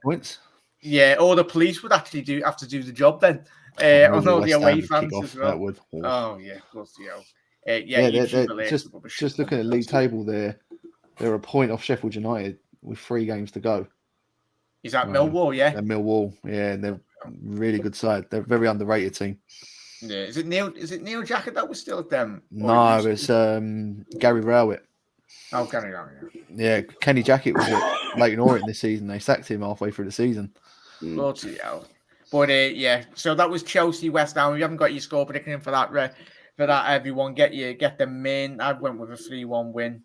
[SPEAKER 3] points.
[SPEAKER 1] Yeah, or the police would actually have to do the job then. On all the away fans as well. Oh, yeah.
[SPEAKER 3] Just looking at the league table there, they're a point off Sheffield United with 3 games to go.
[SPEAKER 1] Is that Millwall, yeah?
[SPEAKER 3] They're Millwall, yeah, and they're a really good side. They're a very underrated team.
[SPEAKER 1] Yeah. Is it Neil Jacket that was still at them?
[SPEAKER 3] No, it's Gary Rowett.
[SPEAKER 1] Oh, Gary Rowett,
[SPEAKER 3] yeah. Kenny Jackett was at Leyton Orient this season. They sacked him halfway through the season.
[SPEAKER 1] Bloody hell. But so that was Chelsea West Ham. We haven't got your score prediction for that. For that, everyone get them in. I went with a 3-1 win.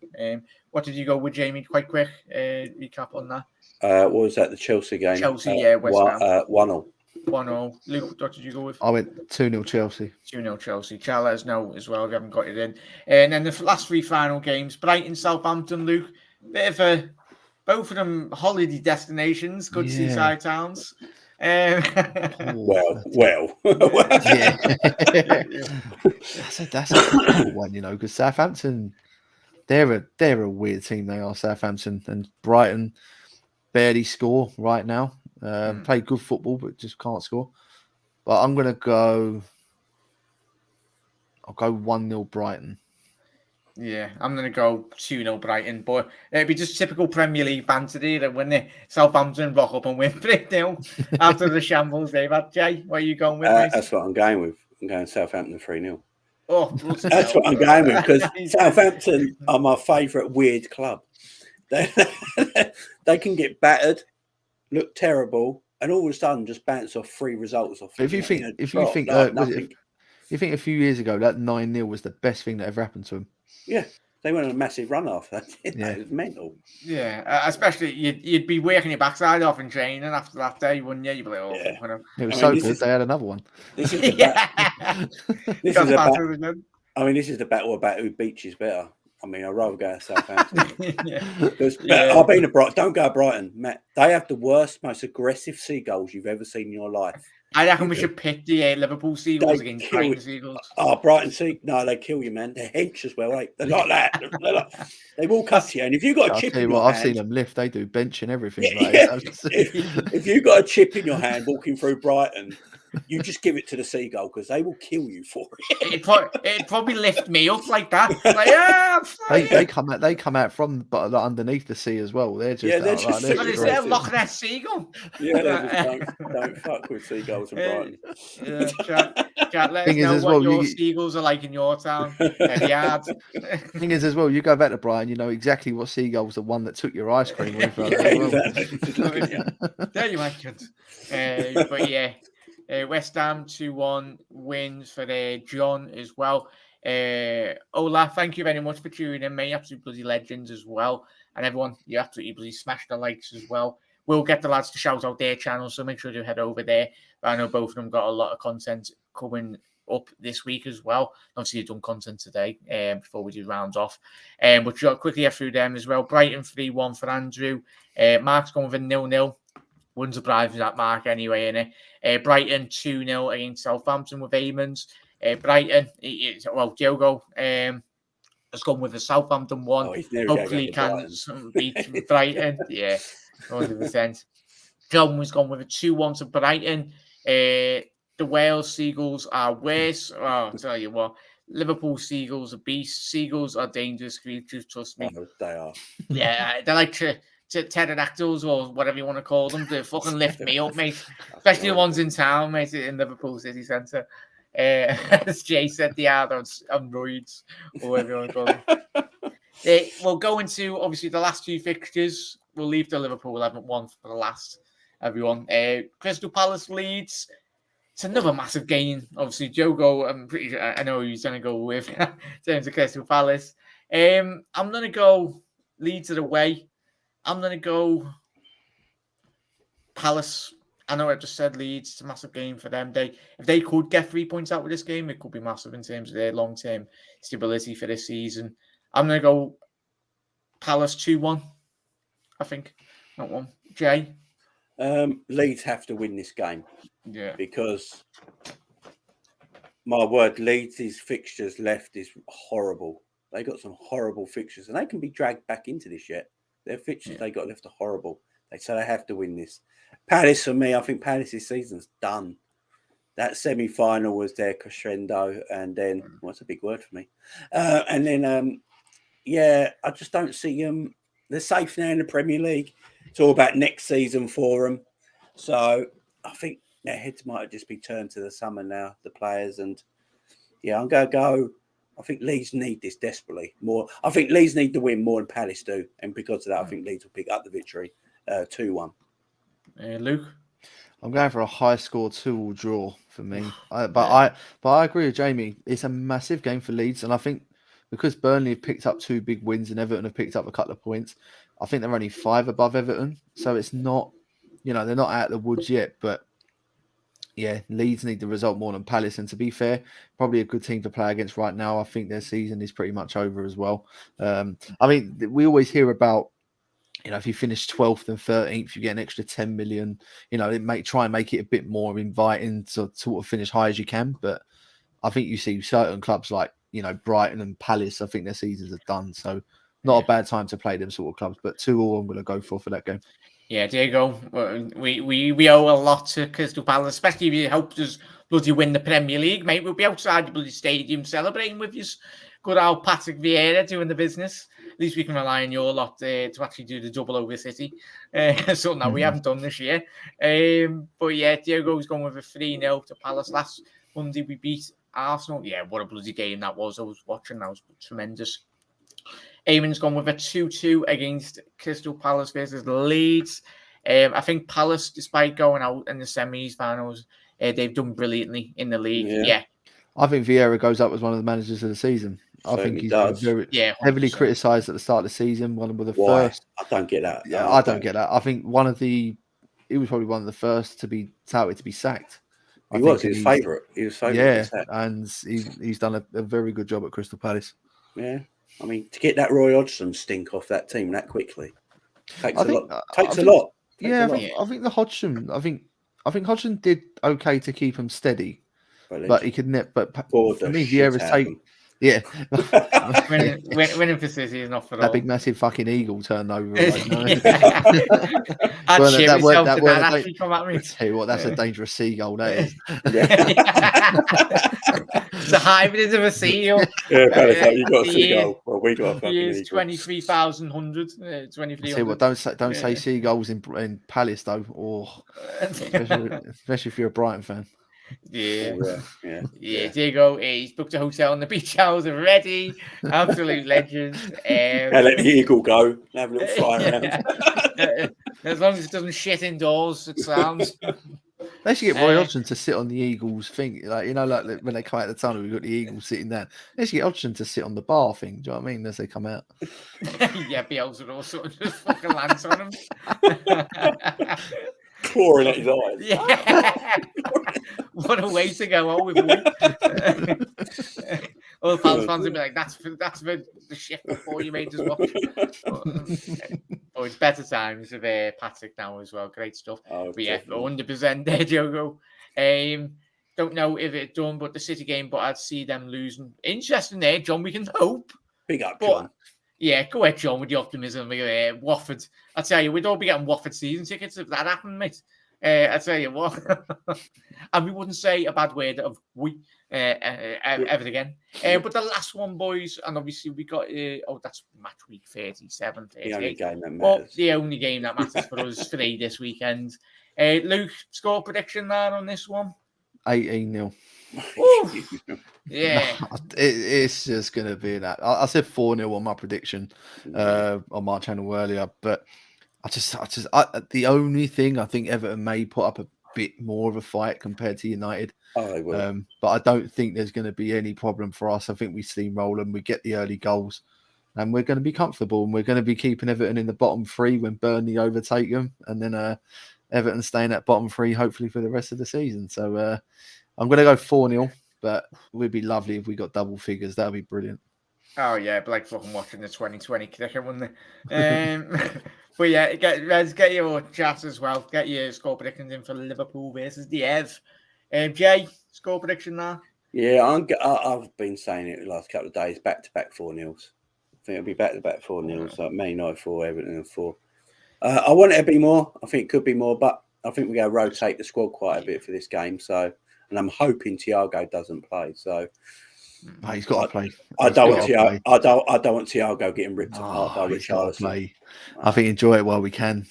[SPEAKER 1] What did you go with, Jamie? Quite quick recap on that.
[SPEAKER 2] What was that? The Chelsea game.
[SPEAKER 1] Chelsea, West Ham.
[SPEAKER 2] 1-0.
[SPEAKER 1] 1-0. Luke, what did you go with?
[SPEAKER 3] I went 2-0 Chelsea.
[SPEAKER 1] 2-0 Chelsea. Tell us know as well if you haven't got it in. And then the last 3 final games: Brighton, Southampton. Luke, bit of both of them holiday destinations, good seaside towns.
[SPEAKER 2] Well.
[SPEAKER 3] Yeah. That's a difficult one, because Southampton, they're a weird team. They are Southampton, and Brighton barely score right now. Play good football, but just can't score. But I'll go 1-0 Brighton. Yeah,
[SPEAKER 1] I'm going to go 2-0 Brighton. But it'd be just typical Premier League banter that when the Southampton rock up and win 3-0 after the shambles they've had. Jay, what are you going with?
[SPEAKER 2] That's what I'm going with. I'm going Southampton 3-0.
[SPEAKER 1] Oh,
[SPEAKER 2] that's what I'm going with because Southampton are my favourite weird club. They can get battered, look terrible, and all of a sudden just bounce off 3 results off.
[SPEAKER 3] If you think a few years ago that 9-0 was the best thing that ever happened to them.
[SPEAKER 2] Yeah, they went on a massive run after that. It was mental.
[SPEAKER 1] Yeah, especially you'd be working your backside off in training after that day, wouldn't you? You'd be like,
[SPEAKER 3] it was so good. They had another one.
[SPEAKER 2] This is this is the battle about who beaches better. I mean, I'd rather go to Southampton. I've been to Brighton. Don't go to Brighton, Matt. They have the worst, most aggressive seagulls you've ever seen in your life.
[SPEAKER 1] I reckon we should pick the Liverpool Seagulls against Brighton Seagulls.
[SPEAKER 2] Oh, Brighton Seagulls. No, they kill you, man. They're hench as well. They're like that. They will cut you. And if you've got a chip in your hand...
[SPEAKER 3] I've seen them lift. They do bench and everything.
[SPEAKER 2] If you've got a chip in your hand walking through Brighton, you just give it to the Seagull because they will kill you for it.
[SPEAKER 1] It'd probably lift me up like that. Like,
[SPEAKER 3] they come out from underneath the sea as well. They're just
[SPEAKER 1] is there a Loch Ness Seagull?
[SPEAKER 2] Yeah, don't fuck with seagulls in Brighton.
[SPEAKER 1] Chat, let us know what your seagulls are like in your town. The yard.
[SPEAKER 3] Thing is, as well, you go back to Brighton, you know exactly what seagull's the one that took your ice cream with.
[SPEAKER 1] There you are, but yeah. West Ham 2-1 wins for John as well. Ola, thank you very much for tuning in, mate. Absolute bloody legends as well. And everyone, you absolutely bloody smash the likes as well. We'll get the lads to shout out their channels, so make sure to head over there. But I know both of them got a lot of content coming up this week as well. Obviously, you've done content today before we do rounds off. But you'll quickly get through them as well. Brighton 3-1 for Andrew. Mark's going with a 0-0. Wouldn't surprise me that Mark anyway, innit? Brighton 2-0 against Southampton with Eamons. Brighton, Diogo has gone with a Southampton 1. Hopefully he can beat Brighton. Yeah, 100%. John was gone with a 2-1 to Brighton. The Wales Seagulls are worse. Oh, I'll tell you what. Liverpool Seagulls are beasts. Seagulls are dangerous creatures, trust me.
[SPEAKER 2] Oh, they are.
[SPEAKER 1] Yeah, they're like pterodactyls or whatever you want to call them. They fucking lift me up, mate. Especially the ones in town, mate, in Liverpool city centre. As Jay said, they are on roids, or whatever you want to call them. We'll go into, obviously, the last two fixtures. We'll leave the Liverpool 11-1 for the last, everyone. Crystal Palace Leeds. It's another massive gain. Obviously, Diogo, I'm pretty sure, I know he's going to go with in terms of Crystal Palace. I'm going to go Leeds at away. I'm going to go Palace. I know I just said Leeds. It's a massive game for them. If they could get 3 points out with this game, it could be massive in terms of their long-term stability for this season. I'm going to go Palace 2-1, I think. Not 1. Jay?
[SPEAKER 2] Leeds have to win this game.
[SPEAKER 1] Yeah.
[SPEAKER 2] Because, my word, Leeds' fixtures left is horrible. They got some horrible fixtures, and they can be dragged back into this yet. Their fixtures they got left are horrible. So they have to win this. Palace, for me, I think Palace's season's done. That semi-final was their crescendo, and then, what's a big word for me? And then, I just don't see them. They're safe now in the Premier League. It's all about next season for them. So I think their heads might just be turned to the summer now, the players. And I'm going to go. I think Leeds need this desperately more. I think Leeds need to win more than Palace do. And because of that, I think Leeds will pick up the victory 2-1.
[SPEAKER 1] Luke?
[SPEAKER 3] I'm going for a high score 2-2 draw for me. But I agree with Jamie. It's a massive game for Leeds. And I think because Burnley have picked up 2 big wins and Everton have picked up a couple of points, I think they're only 5 above Everton. So it's not, they're not out of the woods yet. But yeah, Leeds need the result more than Palace. And to be fair, probably a good team to play against right now. I think their season is pretty much over as well. We always hear about, if you finish 12th and 13th, you get an extra 10 million. It may try and make it a bit more inviting to sort of finish high as you can. But I think you see certain clubs like, Brighton and Palace, I think their seasons are done. So not a bad time to play them sort of clubs. But 2-2 I'm going to go for that game.
[SPEAKER 1] Yeah, Diego, we owe a lot to Crystal Palace, especially if you helped us bloody win the Premier League, mate. We'll be outside the bloody stadium celebrating with you. Good old Patrick Vieira doing the business. At least we can rely on your lot to actually do the double over City. Something that we haven't done this year. But yeah, Diego's gone with a 3-0 to Palace. Last Monday we beat Arsenal. Yeah, what a bloody game that was. I was watching. That was tremendous. Eamon's gone with a 2-2 against Crystal Palace versus Leeds. I think Palace, despite going out in the semi-finals, they've done brilliantly in the league. Yeah.
[SPEAKER 3] I think Vieira goes up as one of the managers of the season. I think he's been very heavily criticised at the start of the season. One of the first.
[SPEAKER 2] I don't get that.
[SPEAKER 3] Yeah, I don't get that. I think he was probably one of the first to be touted to be sacked.
[SPEAKER 2] He was his favourite. He was favourite.
[SPEAKER 3] Yeah, and he's done a very good job at Crystal Palace.
[SPEAKER 2] Yeah. I mean, to get that Roy Hodgson stink off that team that quickly takes a lot.
[SPEAKER 3] I think the Hodgson. I think Hodgson did okay to keep him steady, but he could net. But for me, Vieira's taken. Yeah,
[SPEAKER 1] winning for City is not for
[SPEAKER 3] that big massive fucking eagle turned over. That's a dangerous seagull. That is.
[SPEAKER 1] It's a hybrid of a seal.
[SPEAKER 2] Yeah, you got a seagull. Well, we got a fucking eagle.
[SPEAKER 1] 23,100. 23.
[SPEAKER 3] See what? Don't say seagulls in Palace though, or especially if you're a Brighton fan.
[SPEAKER 1] Yeah. Diego, he's booked a hotel on the beach house already. Absolute legend.
[SPEAKER 2] Let the eagle go. Have a little fly around.
[SPEAKER 1] As long as it doesn't shit indoors, it sounds.
[SPEAKER 3] They should get Roy Hodgson to sit on the Eagles thing. Like, like when they come out of the tunnel, we've got the Eagles sitting there. They should get Hodgson to sit on the bar thing. Do you know what I mean? As they come out.
[SPEAKER 1] Yeah, Bielsa also just fucking lands on him.
[SPEAKER 2] Clawing at his eyes.
[SPEAKER 1] Yeah. What a way to go on with him. All the Palace fans will be like, that's for the shift before you made us watch. Oh, it's better times with Patrick now as well. Great stuff.
[SPEAKER 2] Oh,
[SPEAKER 1] but yeah, 100% there, Diogo. Don't know if it's done, but the City game, but I'd see them losing. Interesting there, John. We can hope.
[SPEAKER 2] Big up, John.
[SPEAKER 1] Yeah, go ahead, John, with the optimism. Watford. I tell you, we'd all be getting Watford season tickets if that happened, mate. I tell you what. And we wouldn't say a bad word of we ever again. But the last one, boys, and obviously we got, that's match week 37, 38.
[SPEAKER 2] The only game that matters.
[SPEAKER 1] Well, the only game that matters for us 3 this weekend. Luke, score prediction there on this one?
[SPEAKER 3] 18-0.
[SPEAKER 1] Yeah.
[SPEAKER 3] No, it's just going to be that. I said 4-0 on my prediction on my channel earlier, but the only thing I think Everton may put up a bit more of a fight compared to United.
[SPEAKER 2] Oh, they will.
[SPEAKER 3] But I don't think there's going to be any problem for us. I think we steamroll them, we get the early goals, and we're going to be comfortable, and we're going to be keeping Everton in the bottom 3 when Burnley overtake them, and then Everton staying at bottom 3 hopefully for the rest of the season. So I'm going to go 4-0, but it would be lovely if we got double figures. That would be brilliant.
[SPEAKER 1] Oh, yeah, but like fucking watching the 2020 cricket, wouldn't it? But yeah, get your chat as well. Get your score predictions in for Liverpool versus the Ev. Jay, score prediction there?
[SPEAKER 2] Yeah, I've been saying it the last couple of days, back-to-back 4-0s. I think it'll be back-to-back 4-0s, like Man United 4, Everton 4. I want it to be more. I think it could be more, but I think we're going to rotate the squad quite a bit for this game. So, and I'm hoping Thiago doesn't play. So
[SPEAKER 3] he's got to play.
[SPEAKER 2] I don't want Thiago getting ripped apart by Richarlison.
[SPEAKER 3] I think enjoy it while we can.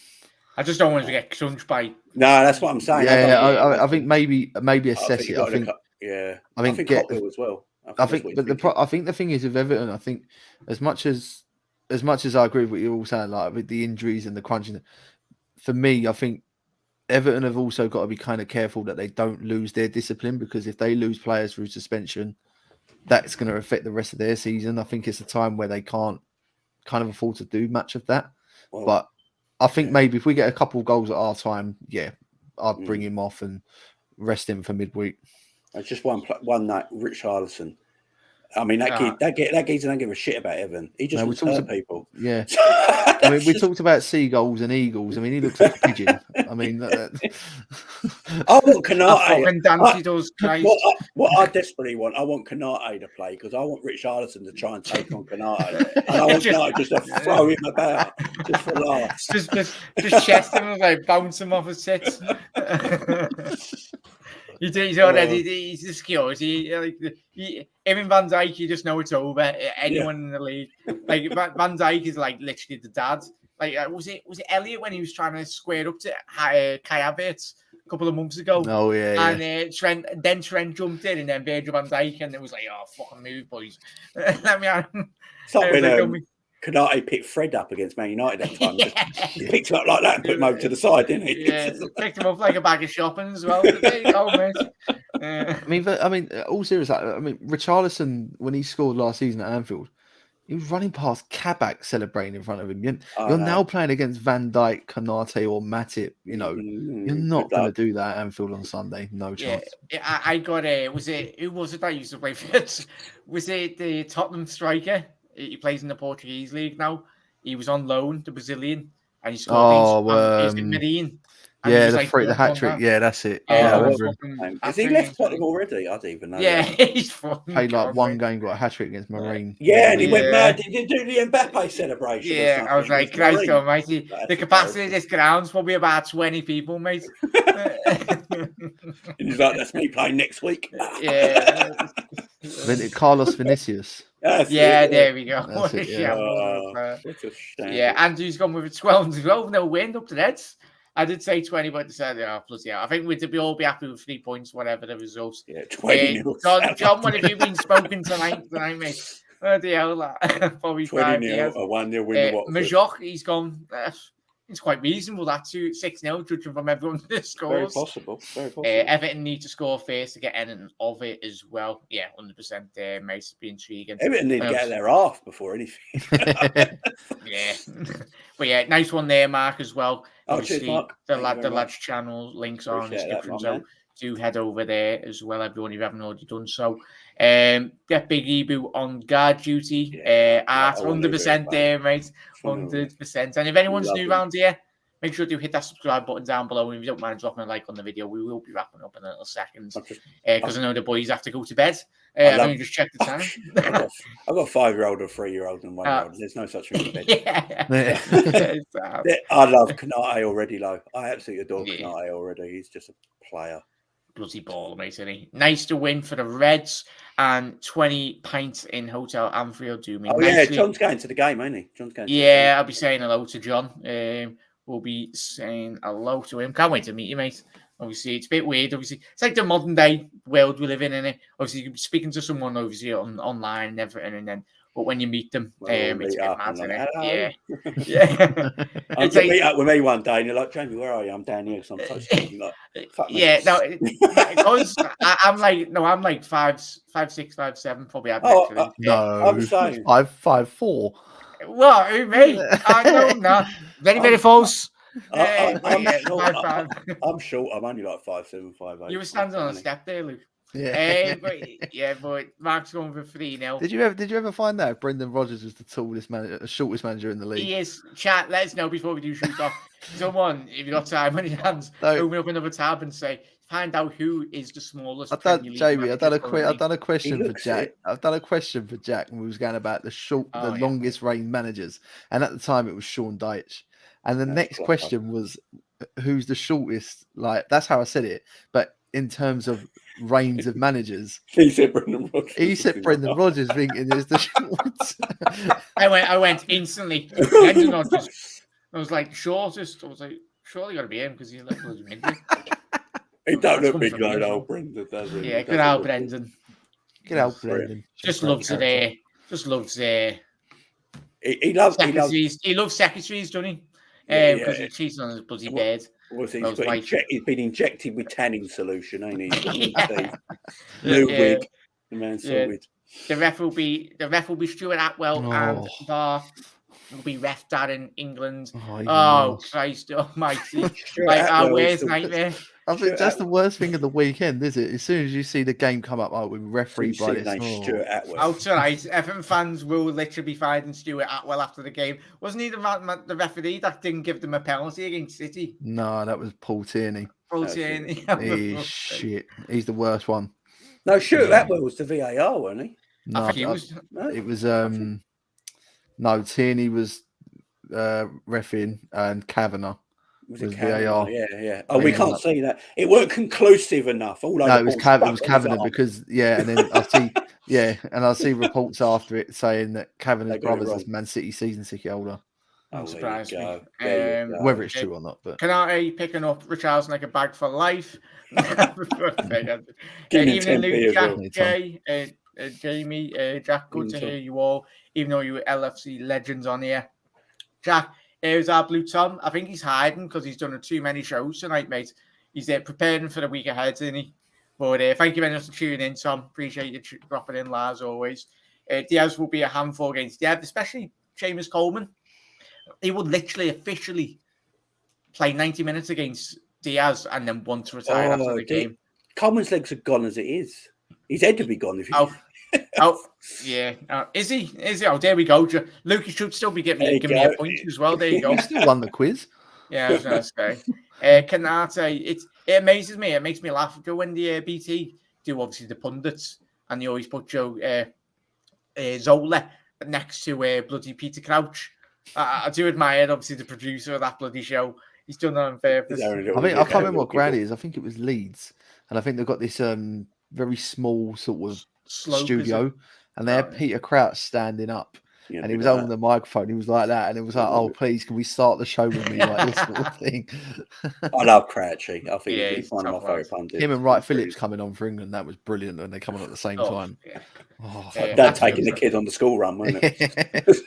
[SPEAKER 1] I just don't want him to get crunched by.
[SPEAKER 2] No, that's what I'm saying.
[SPEAKER 3] Yeah, I think maybe assess it. I think
[SPEAKER 2] Cockville as well.
[SPEAKER 3] I think the thing is with Everton, I think as much as I agree with what you're all saying, like with the injuries and the crunching, for me, I think Everton have also got to be kind of careful that they don't lose their discipline, because if they lose players through suspension, that's going to affect the rest of their season. I think it's a time where they can't kind of afford to do much of that. Well, but I think maybe if we get a couple of goals at our time, I'd bring him off and rest him for midweek.
[SPEAKER 2] It's just one night, Richarlison. I mean, that geezer don't give a shit about Evan. He just wants to hurt people.
[SPEAKER 3] Yeah. I mean, we talked about seagulls and eagles. I mean, he looks like a pigeon. I mean,
[SPEAKER 2] I want Kanate. What I desperately want, I want Kanate to play, because I want Richarlison to try and take on Kanate. And I want Kanate just to throw him about, just for laughs.
[SPEAKER 1] Just chest him and like bounce him off his tits. He's already he's the skills. Him and Van Dijk, you just know it's over. Anyone in the league, like Van Dijk is like literally the dad. Like was it Elliot when he was trying to square up to Kai Havertz a couple of months ago?
[SPEAKER 3] Oh yeah.
[SPEAKER 1] And Trent jumped in, and then Virgil Van Dijk, and it was like, oh fucking move, boys. Let me out.
[SPEAKER 2] Kanate picked Fred up against Man United that time. He picked him up like that and put him over to the side, didn't he?
[SPEAKER 1] Yeah, picked him up like a bag of shopping as well. There you go, mate.
[SPEAKER 3] I mean, all serious. I mean, Richarlison, when he scored last season at Anfield, he was running past Kabak celebrating in front of him. You're now playing against Van Dijk, Kanate, or Matip. You're not going to do that at Anfield on Sunday. No chance.
[SPEAKER 1] Yeah, I got who was it that used to play for it? Was it the Tottenham striker? He plays in the Portuguese league now. He was on loan, the Brazilian, and he scored Medellin.
[SPEAKER 3] Yeah, the hat trick. Yeah, that's it. Yeah, I remember him.
[SPEAKER 2] Has he left Tottenham already? I don't even know.
[SPEAKER 1] Yeah, he's
[SPEAKER 3] played like one game, got a hat trick against Marine.
[SPEAKER 2] Yeah, and he went mad. He did do the Mbappe celebration.
[SPEAKER 1] Yeah, I was like, Christ almighty. The capacity of this ground's probably about 20 people, mate.
[SPEAKER 2] And he's like, that's me playing next week.
[SPEAKER 1] Yeah.
[SPEAKER 3] Carlos Vinicius.
[SPEAKER 1] There we go.
[SPEAKER 3] What a
[SPEAKER 2] shame.
[SPEAKER 1] Yeah, Andrew's gone with a 12-0. No win up to that. I did say 20, but decided, I think we'd all be happy with 3 points, whatever the results.
[SPEAKER 2] Yeah, 20
[SPEAKER 1] John, what have you been spoken tonight, mate? Oh, the hell, probably
[SPEAKER 2] 20-0, a 1-0 win.
[SPEAKER 1] Majok, he's gone it's quite reasonable. That's 6-0, judging from everyone that scores.
[SPEAKER 2] Very possible. Very possible.
[SPEAKER 1] Everton need to score first to get anything of it as well. Yeah, 100% there, mate. It'd be intriguing.
[SPEAKER 2] Everton need to get their half before anything.
[SPEAKER 1] Yeah. But yeah, nice one there, Mark, as well.
[SPEAKER 2] Oh, cheers, Mark.
[SPEAKER 1] The lad's channel links are in the description. So do head over there as well, everyone, if you haven't already done so. Get Big Ebu on guard duty. Art 100% there, mate. 100%. And if anyone's new around here, make sure to hit that subscribe button down below. And if you don't mind dropping a like on the video, we will be wrapping up in a little second. Because I know the boys have to go to bed. I've only just checked the time.
[SPEAKER 2] I've got a 5-year-old, a 3-year-old, and 1-year-old. There's no such thing as bed.
[SPEAKER 1] Yeah.
[SPEAKER 2] I love Kanate already, though. I absolutely adore Kanate already. He's just a player.
[SPEAKER 1] Bloody ball, mate, isn't he? Nice to win for the Reds and 20 pints in Hotel Anfield. Do me nicely.
[SPEAKER 2] Yeah, John's going to the game, ain't he? John's going.
[SPEAKER 1] I'll be saying hello to John. We'll be saying hello to him. Can't wait to meet you, mate. Obviously, it's a bit weird. Obviously, it's like the modern day world we live in, innit? Obviously, you're speaking to someone obviously online and everything, but when you meet them, it's a bit mad, isn't it? Yeah.
[SPEAKER 2] I'm going to meet up with me one day, and you're like, Jamie, where are you? I'm down here because I'm so like, fuck me.
[SPEAKER 1] Yeah, no, because I'm like 5'6", 5'7", probably.
[SPEAKER 2] I'm saying
[SPEAKER 3] 5'4".
[SPEAKER 1] What, who, me? I don't know. Very false.
[SPEAKER 2] I'm short. I'm only like 5'7", 5'8".
[SPEAKER 1] You were standing on a step there, Luke. Yeah, but Mark's going for 3-0.
[SPEAKER 3] Did you ever find out Brendan Rodgers was the shortest manager in the league?
[SPEAKER 1] He is. Chat, let us know before we do shoot off. Someone, if you got time on your hands, open up another tab and find out who is the smallest.
[SPEAKER 3] I've done a question for Jack. I've done a question for Jack, and we was going about the longest reign managers, and at the time it was Sean Dyche. And the next question was, who's the shortest? Like, that's how I said it. But in terms of reigns of managers,
[SPEAKER 2] he said Brendan
[SPEAKER 3] Rodgers, thinking is the shortest.
[SPEAKER 1] I went instantly. Brendan Rodgers. I was like, shortest. I was like, surely got to be him because he's like,
[SPEAKER 2] he don't look big like old Brendan, does he?
[SPEAKER 1] Yeah, good old Brendan.
[SPEAKER 3] Good old Brendan.
[SPEAKER 1] Just loves it there. Just loves
[SPEAKER 2] He loves
[SPEAKER 1] secretaries, doesn't he? Because he cheats on his bloody bed.
[SPEAKER 2] He's been injected with tanning solution, ain't he? New wig. The man's sorted.
[SPEAKER 1] The ref will be Stuart Atwell and Bar will be ref dad in England. Christ almighty. Like our worst nightmare.
[SPEAKER 3] I think that's the worst thing of the weekend, is it? As soon as you see the game come up with referee by this.
[SPEAKER 2] Stuart Atwell.
[SPEAKER 1] Oh, tonight, Everton fans will literally be finding Stuart Atwell after the game. Wasn't he the referee that didn't give them a penalty against City?
[SPEAKER 3] No, that was Paul Tierney. He's shit. He's the worst one.
[SPEAKER 2] No, Stuart Atwell was the VAR, wasn't he?
[SPEAKER 3] No, it was. No, Tierney was reffing and Kavanagh. Was VAR?
[SPEAKER 2] Yeah. Oh, we can't see that. It weren't conclusive enough.
[SPEAKER 3] It was Kavanagh because and then I see reports after it saying that Kavanagh's brother's a Man City season ticket holder.
[SPEAKER 1] Don't surprise me.
[SPEAKER 3] Whether it's true or not, but
[SPEAKER 1] Kanate picking up Richarlison like a bag for life. Evening, Luke, Jack, Jay, Jamie, Jack. Good to hear you all. Even though you were LFC legends on here, Jack. Here's our Blue Tom. I think he's hiding because he's done too many shows tonight, mate. He's preparing for the week ahead, isn't he? But thank you very much for tuning in, Tom. Appreciate you dropping in, as always. Diaz will be a handful against Diaz, especially Seamus Coleman. He would literally officially play 90 minutes against Diaz and then want to retire after the game.
[SPEAKER 2] Coleman's legs are gone as it is. His head would be gone if he... Is he? Oh, there we go. Luke, you should still be giving me a point as well. There you go.
[SPEAKER 3] You still won the quiz.
[SPEAKER 1] Yeah, I was going to say. Kanate, it amazes me. It makes me laugh. Go when the BT do obviously the pundits, and they always put Joe Zola next to bloody Peter Crouch. I do admire obviously the producer of that bloody show. He's done that on purpose.
[SPEAKER 3] I can't remember what ground it is. I think it was Leeds, and I think they've got this very small sort of studio, and they had Peter Crouch standing up, and he was holding the microphone. He was like that, and it was like, "Oh, please, can we start the show with me like this sort of thing?"
[SPEAKER 2] I love Crouchy. I think he's one of my favourite pundits.
[SPEAKER 3] Him and Wright Phillips coming on for England, that was brilliant, and they come on at the same time.
[SPEAKER 2] Dad taking the kid on the school run, wasn't it?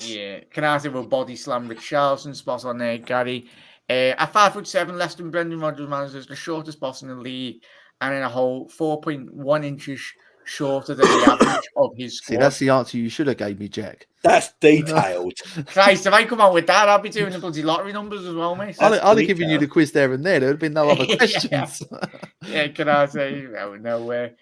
[SPEAKER 1] Yeah, Canati will body slam Richarlison, spot on there, Gary. At 5'7", less than Brendan Rodgers manages the shortest boss in the league, and in a whole 4.1 inches shorter than the average of his squad.
[SPEAKER 3] See, that's the answer you should have gave me, Jack.
[SPEAKER 2] That's detailed.
[SPEAKER 1] Christ, if I come out with that, I'll be doing the bloody lottery numbers as well, mate.
[SPEAKER 3] I'd have given you the quiz there and there. There would have been no other questions.
[SPEAKER 1] Yeah, Canati, no way.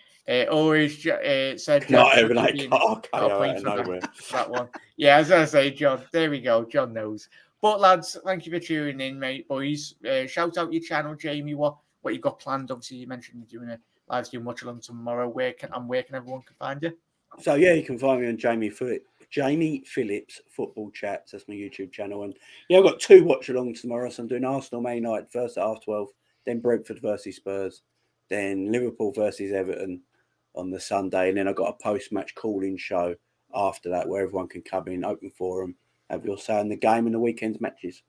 [SPEAKER 1] Always said
[SPEAKER 2] Not even like nowhere.
[SPEAKER 1] That one. Yeah, as I say, John. There we go. John knows. But lads, thank you for tuning in, mate, boys. Shout out your channel, Jamie. What you got planned? Obviously, you mentioned you're doing a live stream watch along tomorrow. Where can everyone find you?
[SPEAKER 2] So yeah, you can find me on Jamie Phillips Football Chats. That's my YouTube channel. And yeah, I've got 2 watch alongs tomorrow. So I'm doing Arsenal Man United first at 12:30, then Brentford versus Spurs, then Liverpool versus Everton on the Sunday, and then I've got a post-match call-in show after that where everyone can come in, open forum, have your say in the game and the weekend's matches.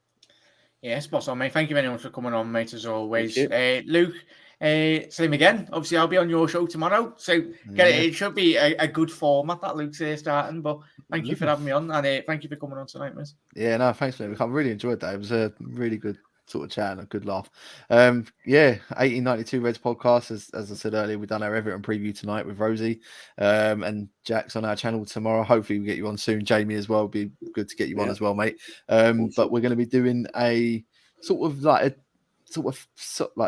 [SPEAKER 1] Yeah, spot on, mate. Thank you very much for coming on, mate, as always. Luke, same again. Obviously, I'll be on your show tomorrow, so it should be a good format that Luke's here starting, but thank you for having me on, and thank you for coming on tonight, mate.
[SPEAKER 3] Yeah, no, thanks, mate. I really enjoyed that. It was a really good sort of chat and a good laugh. 1892 Reds podcast, as I said earlier, we've done our Everton preview tonight with Rosie, and Jack's on our channel tomorrow. Hopefully we get you on soon. Jamie as well. It'd be good to get you on as well, mate. But we're going to be doing a sort of like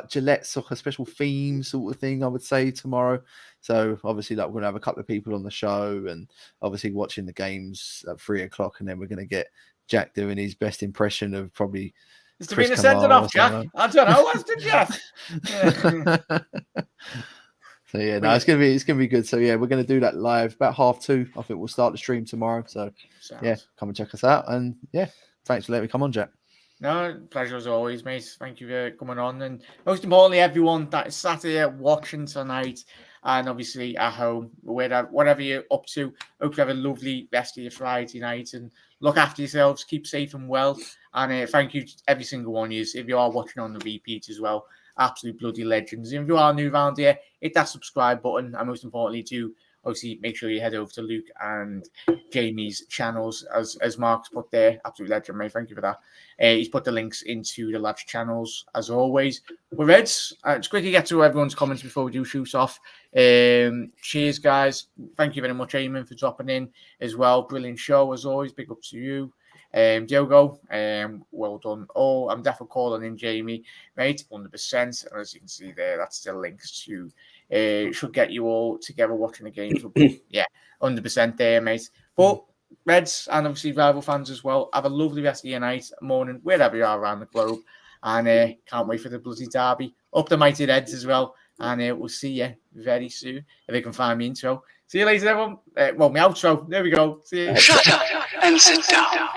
[SPEAKER 3] Gillette soccer special theme sort of thing, I would say, tomorrow. So obviously we're going to have a couple of people on the show and obviously watching the games at 3:00, and then we're going to get Jack doing his best impression of probably
[SPEAKER 1] It's been a sending off, Jack. I don't know. What's the Jack?
[SPEAKER 3] So yeah, no, it's gonna be good. So yeah, we're gonna do that live about 2:30. I think we'll start the stream tomorrow. So yeah, come and check us out. And yeah, thanks for letting me come on, Jack.
[SPEAKER 1] No, pleasure as always, mate. Thank you for coming on. And most importantly, everyone that is sat here watching tonight and obviously at home, whatever you're up to, hope you have a lovely rest of your Friday night and look after yourselves, keep safe and well. And thank you to every single one of you. If you are watching on the repeat as well, absolute bloody legends. And if you are new around here, hit that subscribe button. And most importantly, do obviously make sure you head over to Luke and Jamie's channels, as Mark's put there. Absolute legend, mate. Thank you for that. He's put the links into the lads' channels, as always. We're Reds. It's quick to get to everyone's comments before we do shoot off. Cheers, guys. Thank you very much, Eamon, for dropping in as well. Brilliant show, as always. Big up to you. Diogo, well done. Oh, I'm definitely calling in Jamie, mate, 100%. And as you can see there, that's the links to should get you all together watching the games. Yeah, 100% there, mate. But Reds and obviously rival fans as well, have a lovely rest of your night, morning, wherever you are around the globe. And can't wait for the bloody derby. Up the mighty Reds as well. And we'll see you very soon. If you can find me intro. See you later, everyone. My outro. There we go. See you.
[SPEAKER 5] Shut up and sit down.